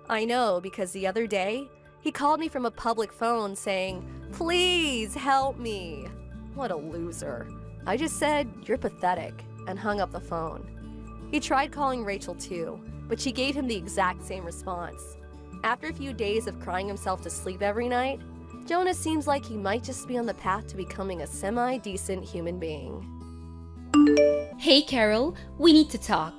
I know because the other day, he called me from a public phone saying, "Please help me." What a loser. I just said, "You're pathetic," and hung up the phone. He tried calling Rachel too, but she gave him the exact same response. After a few days of crying himself to sleep every night, Jonah seems like he might just be on the path to becoming a semi-decent human being.
Hey Carol, we need to talk.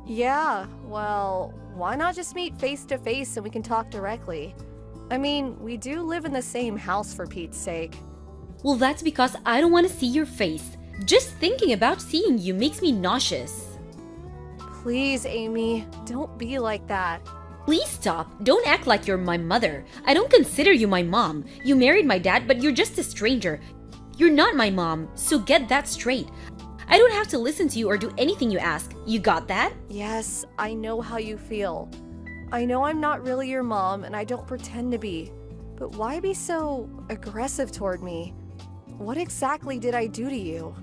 Yeah, well, why not just meet face to face and we can talk directly? I mean, we do live in the same house for Pete's sake.
Well, that's because I don't want to see your face. Just thinking about seeing you makes me nauseous.
Please, Amy, don't be like that.
Please stop. Don't act like you're my mother. I don't consider you my mom. You married my dad, but you're just a stranger. You're not my mom, so get that straight. I don't have to listen to you or do anything you ask. You got that?
Yes, I know how you feel. I know I'm not really your mom and I don't pretend to be. But why be so aggressive toward me? What exactly did I do to you?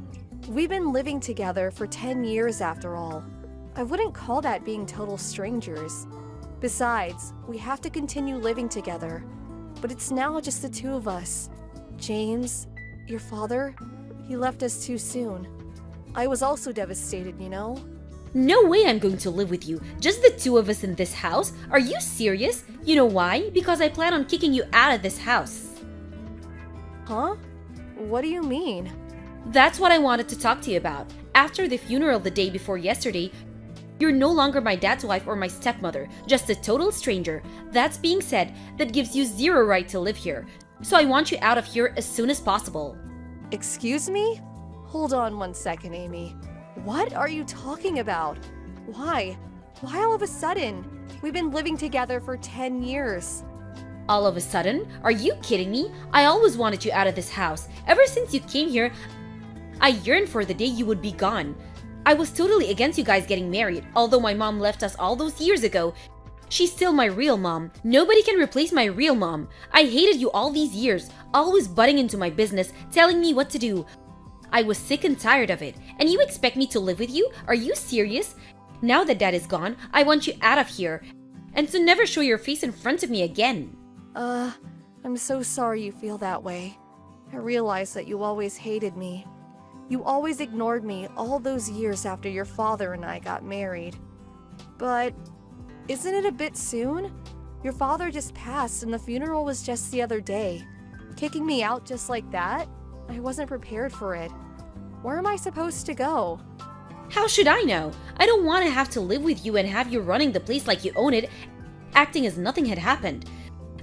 We've been living together for 10 years after all. I wouldn't call that being total strangers. Besides, we have to continue living together. But it's now just the two of us. James, your father, he left us too soon. I was also devastated, you know?
No way I'm going to live with you. Just the two of us in this house? Are you serious? You know why? Because I plan on kicking you out of this house.
Huh? What do you mean?
That's what I wanted to talk to you about. After the funeral the day before yesterday, you're no longer my dad's wife or my stepmother, just a total stranger. That's being said, that gives you zero right to live here. So I want you out of here as soon as possible.
Excuse me? Hold on one second, Amy. What are you talking about? Why? Why all of a sudden? We've been living together for 10 years.
All of a sudden? Are you kidding me? I always wanted you out of this house. Ever since you came here, I yearned for the day you would be gone. I was totally against you guys getting married. Although my mom left us all those years ago, she's still my real mom. Nobody can replace my real mom. I hated you all these years, always butting into my business, telling me what to do. I was sick and tired of it. And you expect me to live with you? Are you serious? Now that dad is gone, I want you out of here. And to never show your face in front of me again.
I'm so sorry you feel that way. I realize that you always hated me. You always ignored me all those years after your father and I got married. But isn't it a bit soon? Your father just passed and the funeral was just the other day. Kicking me out just like that? I wasn't prepared for it. Where am I supposed to go?
How should I know? I don't want to have to live with you and have you running the place like you own it, acting as nothing had happened.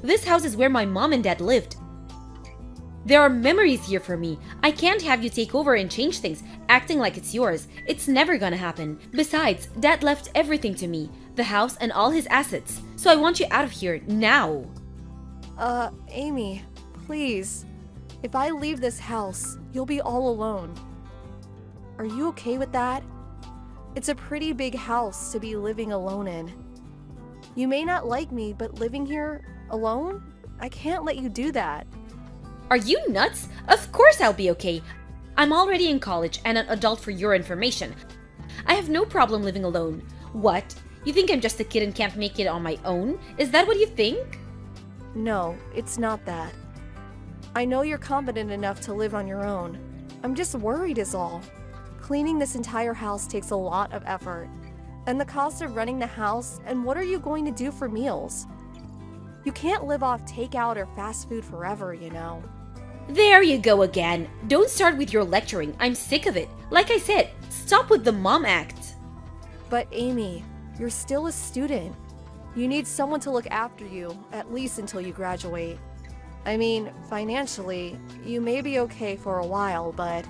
This house is where my mom and dad lived. There are memories here for me. I can't have you take over and change things, acting like it's yours. It's never gonna happen. Besides, dad left everything to me, the house and all his assets. So I want you out of here, now.
Amy, please. If I leave this house, you'll be all alone. Are you okay with that? It's a pretty big house to be living alone in. You may not like me, but living here alone? I can't let you do that.
Are you nuts? Of course I'll be okay. I'm already in college and an adult for your information. I have no problem living alone. What? You think I'm just a kid and can't make it on my own? Is that what you think?
No, it's not that. I know you're competent enough to live on your own. I'm just worried is all. Cleaning this entire house takes a lot of effort. And the cost of running the house, and what are you going to do for meals? You can't live off takeout or fast food forever, you know.
There you go again. Don't start with your lecturing. I'm sick of it. Like I said, stop with the mom act.
But Amy, you're still a student. You need someone to look after you, at least until you graduate. I mean, financially, you may be okay for a while, but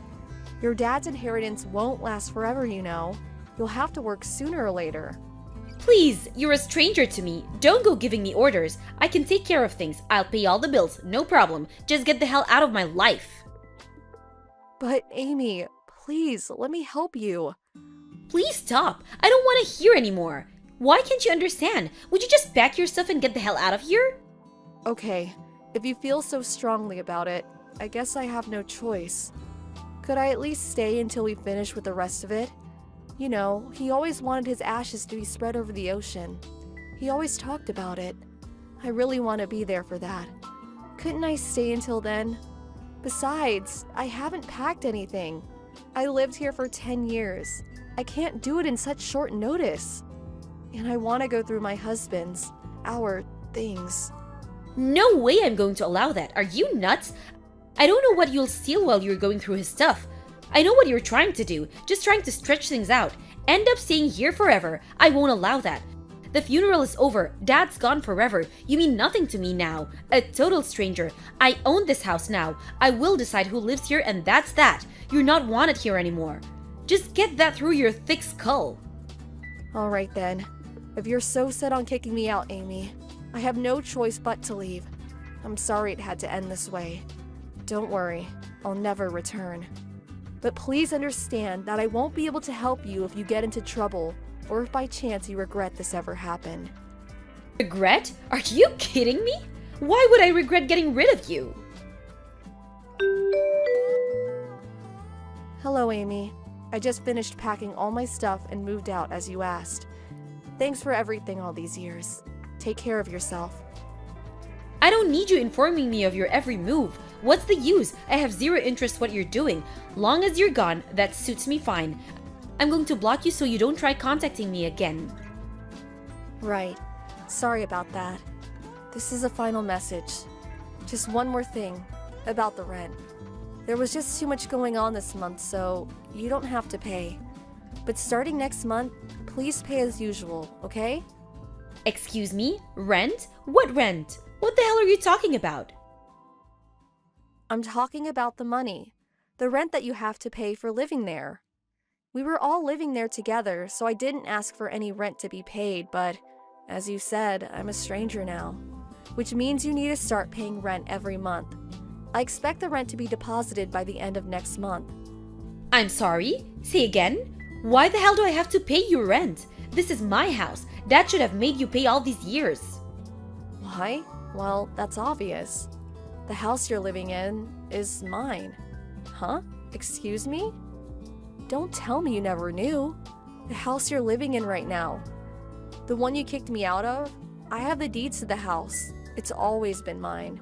your dad's inheritance won't last forever, you know. You'll have to work sooner or later.
Please, you're a stranger to me. Don't go giving me orders. I can take care of things. I'll pay all the bills, no problem. Just get the hell out of my life.
But Amy, please, let me help you.
Please stop. I don't want to hear anymore. Why can't you understand? Would you just pack your stuff and get the hell out of here?
Okay, if you feel so strongly about it, I guess I have no choice. Could I at least stay until we finish with the rest of it? You know, he always wanted his ashes to be spread over the ocean. He always talked about it. I really want to be there for that. Couldn't I stay until then? Besides, I haven't packed anything. I lived here for 10 years. I can't do it in such short notice. And I want to go through my husband's, our things.
No way I'm going to allow that. Are you nuts? I don't know what you'll steal while you're going through his stuff. I know what you're trying to do, just trying to stretch things out. End up staying here forever. I won't allow that. The funeral is over. Dad's gone forever. You mean nothing to me now. A total stranger. I own this house now. I will decide who lives here, and that's that. You're not wanted here anymore. Just get that through your thick skull.
All right then. If you're so set on kicking me out, Amy, I have no choice but to leave. I'm sorry it had to end this way. Don't worry, I'll never return. But please understand that I won't be able to help you if you get into trouble or if by chance you regret this ever happened.
Regret? Are you kidding me? Why would I regret getting rid of you?
Hello, Amy. I just finished packing all my stuff and moved out as you asked. Thanks for everything all these years. Take care of yourself.
I don't need you informing me of your every move. What's the use? I have zero interest what you're doing. Long as you're gone, that suits me fine. I'm going to block you so you don't try contacting me again.
Right. Sorry about that. This is a final message. Just one more thing about the rent. There was just too much going on this month, so you don't have to pay. But starting next month, please pay as usual, okay?
Excuse me? Rent? What rent? What the hell are you talking about?
I'm talking about the money. The rent that you have to pay for living there. We were all living there together, so I didn't ask for any rent to be paid, but as you said, I'm a stranger now, which means you need to start paying rent every month. I expect the rent to be deposited by the end of next month.
I'm sorry? Say again? Why the hell do I have to pay you rent? This is my house. Dad should have made you pay all these years.
Why? Well, that's obvious. The house you're living in is mine. Huh? Excuse me? Don't tell me you never knew. The house you're living in right now. The one you kicked me out of? I have the deeds to the house. It's always been mine.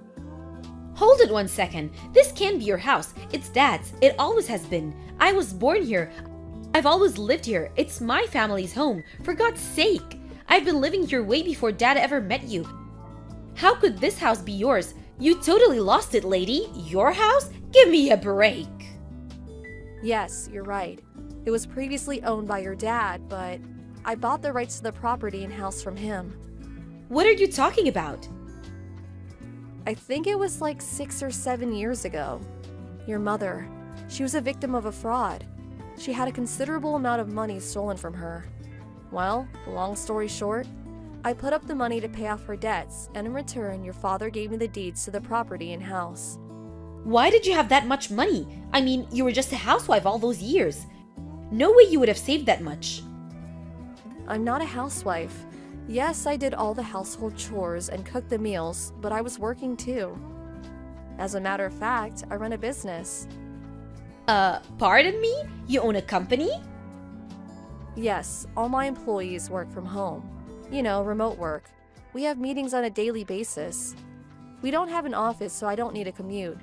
Hold it 1 second. This can't be your house. It's Dad's. It always has been. I was born here. I've always lived here. It's my family's home. For God's sake. I've been living here way before Dad ever met you. How could this house be yours? You totally lost it, lady. Your house? Give me a break.
Yes, you're right. It was previously owned by your dad, but I bought the rights to the property and house from him.
What are you talking about?
I think it was like 6 or 7 years ago. Your mother, she was a victim of a fraud. She had a considerable amount of money stolen from her. Well, long story short, I put up the money to pay off her debts, and in return, your father gave me the deeds to the property and house.
Why did you have that much money? I mean, you were just a housewife all those years. No way you would have saved that much.
I'm not a housewife. Yes, I did all the household chores and cooked the meals, but I was working too. As a matter of fact, I run a business.
Pardon me? You own a company?
Yes, all my employees work from home. You know, remote work. We have meetings on a daily basis. We don't have an office, so I don't need a commute.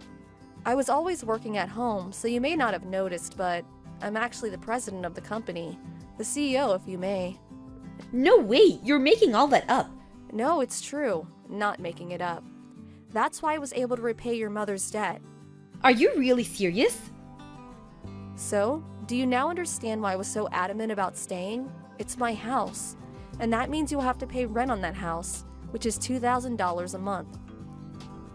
I was always working at home, so you may not have noticed, but I'm actually the president of the company. The CEO, if you may.
No way, you're making all that up.
No, it's true. Not making it up. That's why I was able to repay your mother's debt.
Are you really serious?
So, do you now understand why I was so adamant about staying? It's my house. And that means you'll have to pay rent on that house, which is $2,000 a month.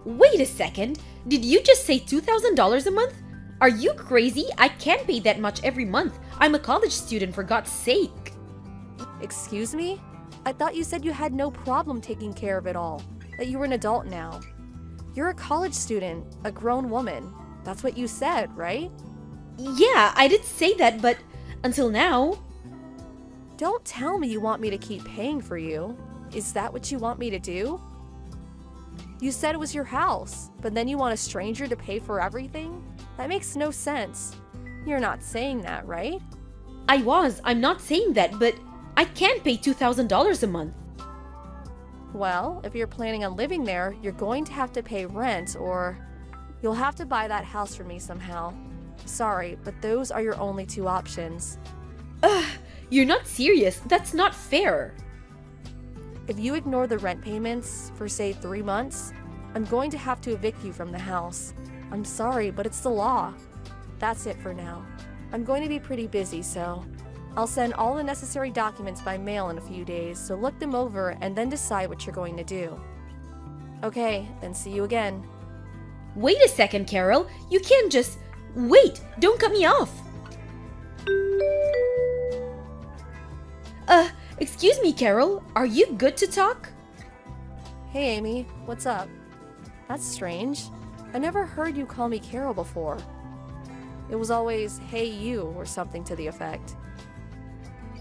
Wait a second, did you just say $2,000 a month? Are you crazy? I can't pay that much every month. I'm a college student, for God's sake.
Excuse me? I thought you said you had no problem taking care of it all, that you were an adult now. You're a college student, a grown woman. That's what you said, right?
Yeah, I did say that, but until now...
Don't tell me you want me to keep paying for you. Is that what you want me to do? You said it was your house, but then you want a stranger to pay for everything? That makes no sense. You're not saying that, right?
I'm not saying that, but I can't pay $2,000 a month.
Well, if you're planning on living there, you're going to have to pay rent, or you'll have to buy that house for me somehow. Sorry, but those are your only two options.
Ugh, you're not serious. That's not fair.
If you ignore the rent payments for, say, 3 months, I'm going to have to evict you from the house. I'm sorry, but it's the law. That's it for now. I'm going to be pretty busy, so I'll send all the necessary documents by mail in a few days, so look them over and then decide what you're going to do. Okay, then see you again.
Wait a second, Carol. You can't just... Wait, don't cut me off. Excuse me, Carol. Are you good to talk?
Hey, Amy, what's up? That's strange. I never heard you call me Carol before. It was always, hey you, or something to the effect.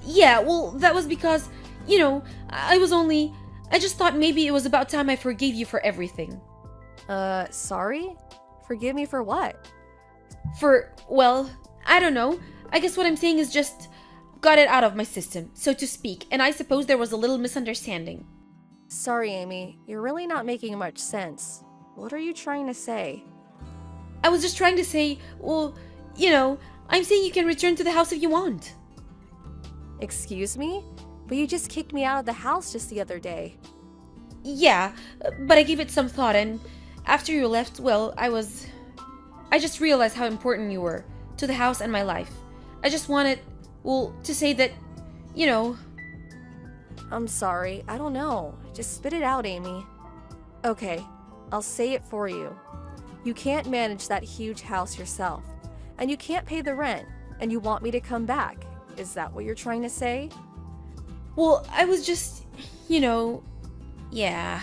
Yeah, well, that was because, I just thought maybe it was about time I forgave you for everything.
Sorry? Forgive me for what?
Well, I don't know. I guess what I'm saying is just got it out of my system, so to speak, and I suppose there was a little misunderstanding.
Sorry, Amy. You're really not making much sense. What are you trying to say?
I was just trying to say, well, I'm saying you can return to the house if you want.
Excuse me? But you just kicked me out of the house just the other day.
Yeah, but I gave it some thought, and after you left, well, I just realized how important you were to the house and my life. I just wanted, to say that,
I'm sorry. I don't know. Just spit it out, Amy. Okay, I'll say it for you. You can't manage that huge house yourself, and you can't pay the rent, and you want me to come back. Is that what you're trying to say?
Well, I was just, yeah.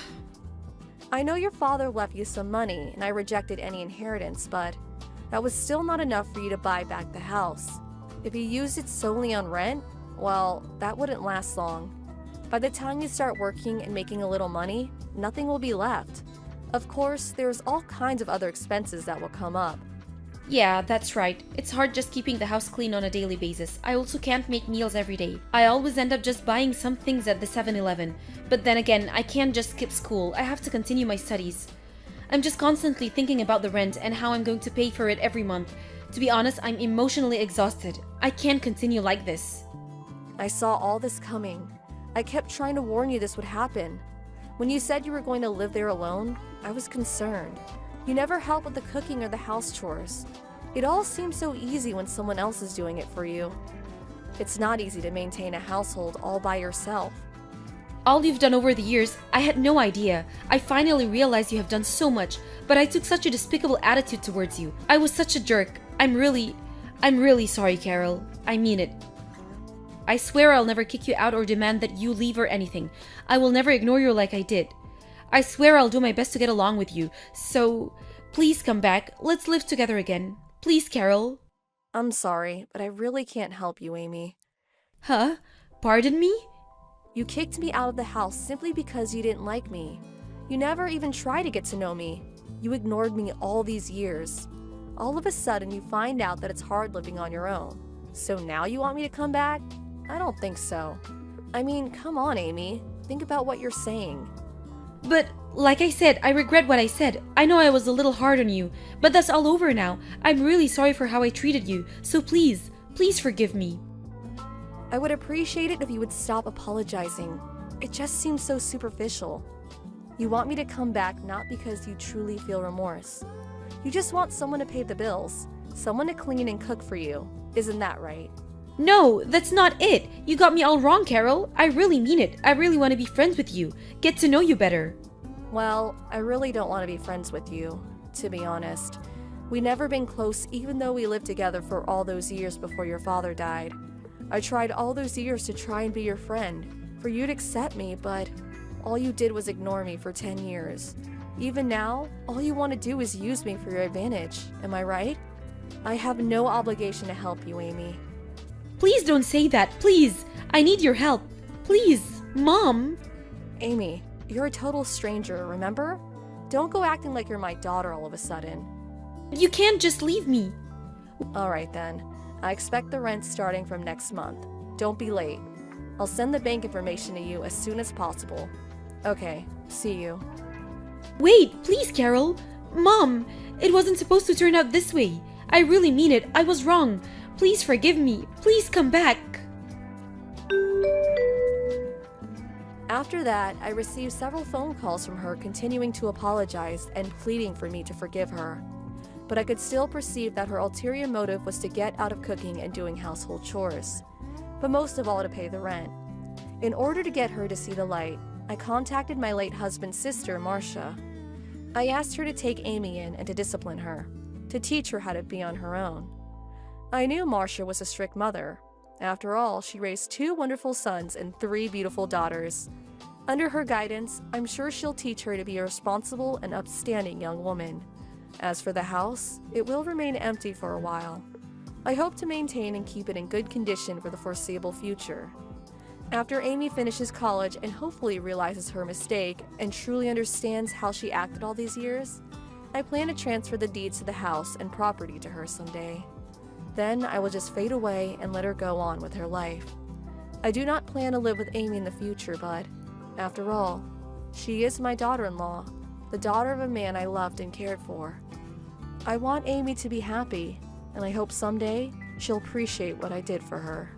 I know your father left you some money, and I rejected any inheritance, but that was still not enough for you to buy back the house. If you used it solely on rent, well, that wouldn't last long. By the time you start working and making a little money, nothing will be left. Of course, there's all kinds of other expenses that will come up.
Yeah, that's right. It's hard just keeping the house clean on a daily basis. I also can't make meals every day. I always end up just buying some things at the 7-Eleven. But then again, I can't just skip school. I have to continue my studies. I'm just constantly thinking about the rent and how I'm going to pay for it every month. To be honest, I'm emotionally exhausted. I can't continue like this.
I saw all this coming. I kept trying to warn you this would happen. When you said you were going to live there alone, I was concerned. You never help with the cooking or the house chores. It all seems so easy when someone else is doing it for you. It's not easy to maintain a household all by yourself.
All you've done over the years, I had no idea. I finally realized you have done so much, but I took such a despicable attitude towards you. I was such a jerk. I'm really sorry, Carol. I mean it. I swear I'll never kick you out or demand that you leave or anything. I will never ignore you like I did. I swear I'll do my best to get along with you. So, please come back. Let's live together again. Please, Carol.
I'm sorry, but I really can't help you, Amy.
Huh? Pardon me?
You kicked me out of the house simply because you didn't like me. You never even tried to get to know me. You ignored me all these years. All of a sudden, you find out that it's hard living on your own. So now you want me to come back? I don't think so. I mean, come on, Amy. Think about what you're saying.
But, like I said, I regret what I said. I know I was a little hard on you, but that's all over now. I'm really sorry for how I treated you, so please forgive me.
I would appreciate it if you would stop apologizing. It just seems so superficial. You want me to come back not because you truly feel remorse. You just want someone to pay the bills, someone to clean and cook for you. Isn't that right?
No, that's not it. You got me all wrong, Carol. I really mean it. I really want to be friends with you. Get to know you better.
Well, I really don't want to be friends with you, to be honest. We never been close even though we lived together for all those years before your father died. I tried all those years to try and be your friend, for you to accept me, but all you did was ignore me for 10 years. Even now, all you want to do is use me for your advantage, am I right? I have no obligation to help you, Amy.
Please don't say that, please. I need your help. Please, Mom.
Amy, you're a total stranger, remember? Don't go acting like you're my daughter all of a sudden.
You can't just leave me.
Alright then. I expect the rent starting from next month. Don't be late. I'll send the bank information to you as soon as possible. Okay, see you.
Wait, please, Carol. Mom, it wasn't supposed to turn out this way. I really mean it. I was wrong. Please forgive me. Please come back.
After that, I received several phone calls from her continuing to apologize and pleading for me to forgive her. But I could still perceive that her ulterior motive was to get out of cooking and doing household chores, but most of all to pay the rent. In order to get her to see the light, I contacted my late husband's sister, Marcia. I asked her to take Amy in and to discipline her, to teach her how to be on her own. I knew Marcia was a strict mother. After all, she raised 2 wonderful sons and 3 beautiful daughters. Under her guidance, I'm sure she'll teach her to be a responsible and upstanding young woman. As for the house, it will remain empty for a while. I hope to maintain and keep it in good condition for the foreseeable future. After Amy finishes college and hopefully realizes her mistake and truly understands how she acted all these years, I plan to transfer the deeds to the house and property to her someday. Then I will just fade away and let her go on with her life. I do not plan to live with Amy in the future, but, after all, she is my daughter-in-law, the daughter of a man I loved and cared for. I want Amy to be happy, and I hope someday she'll appreciate what I did for her.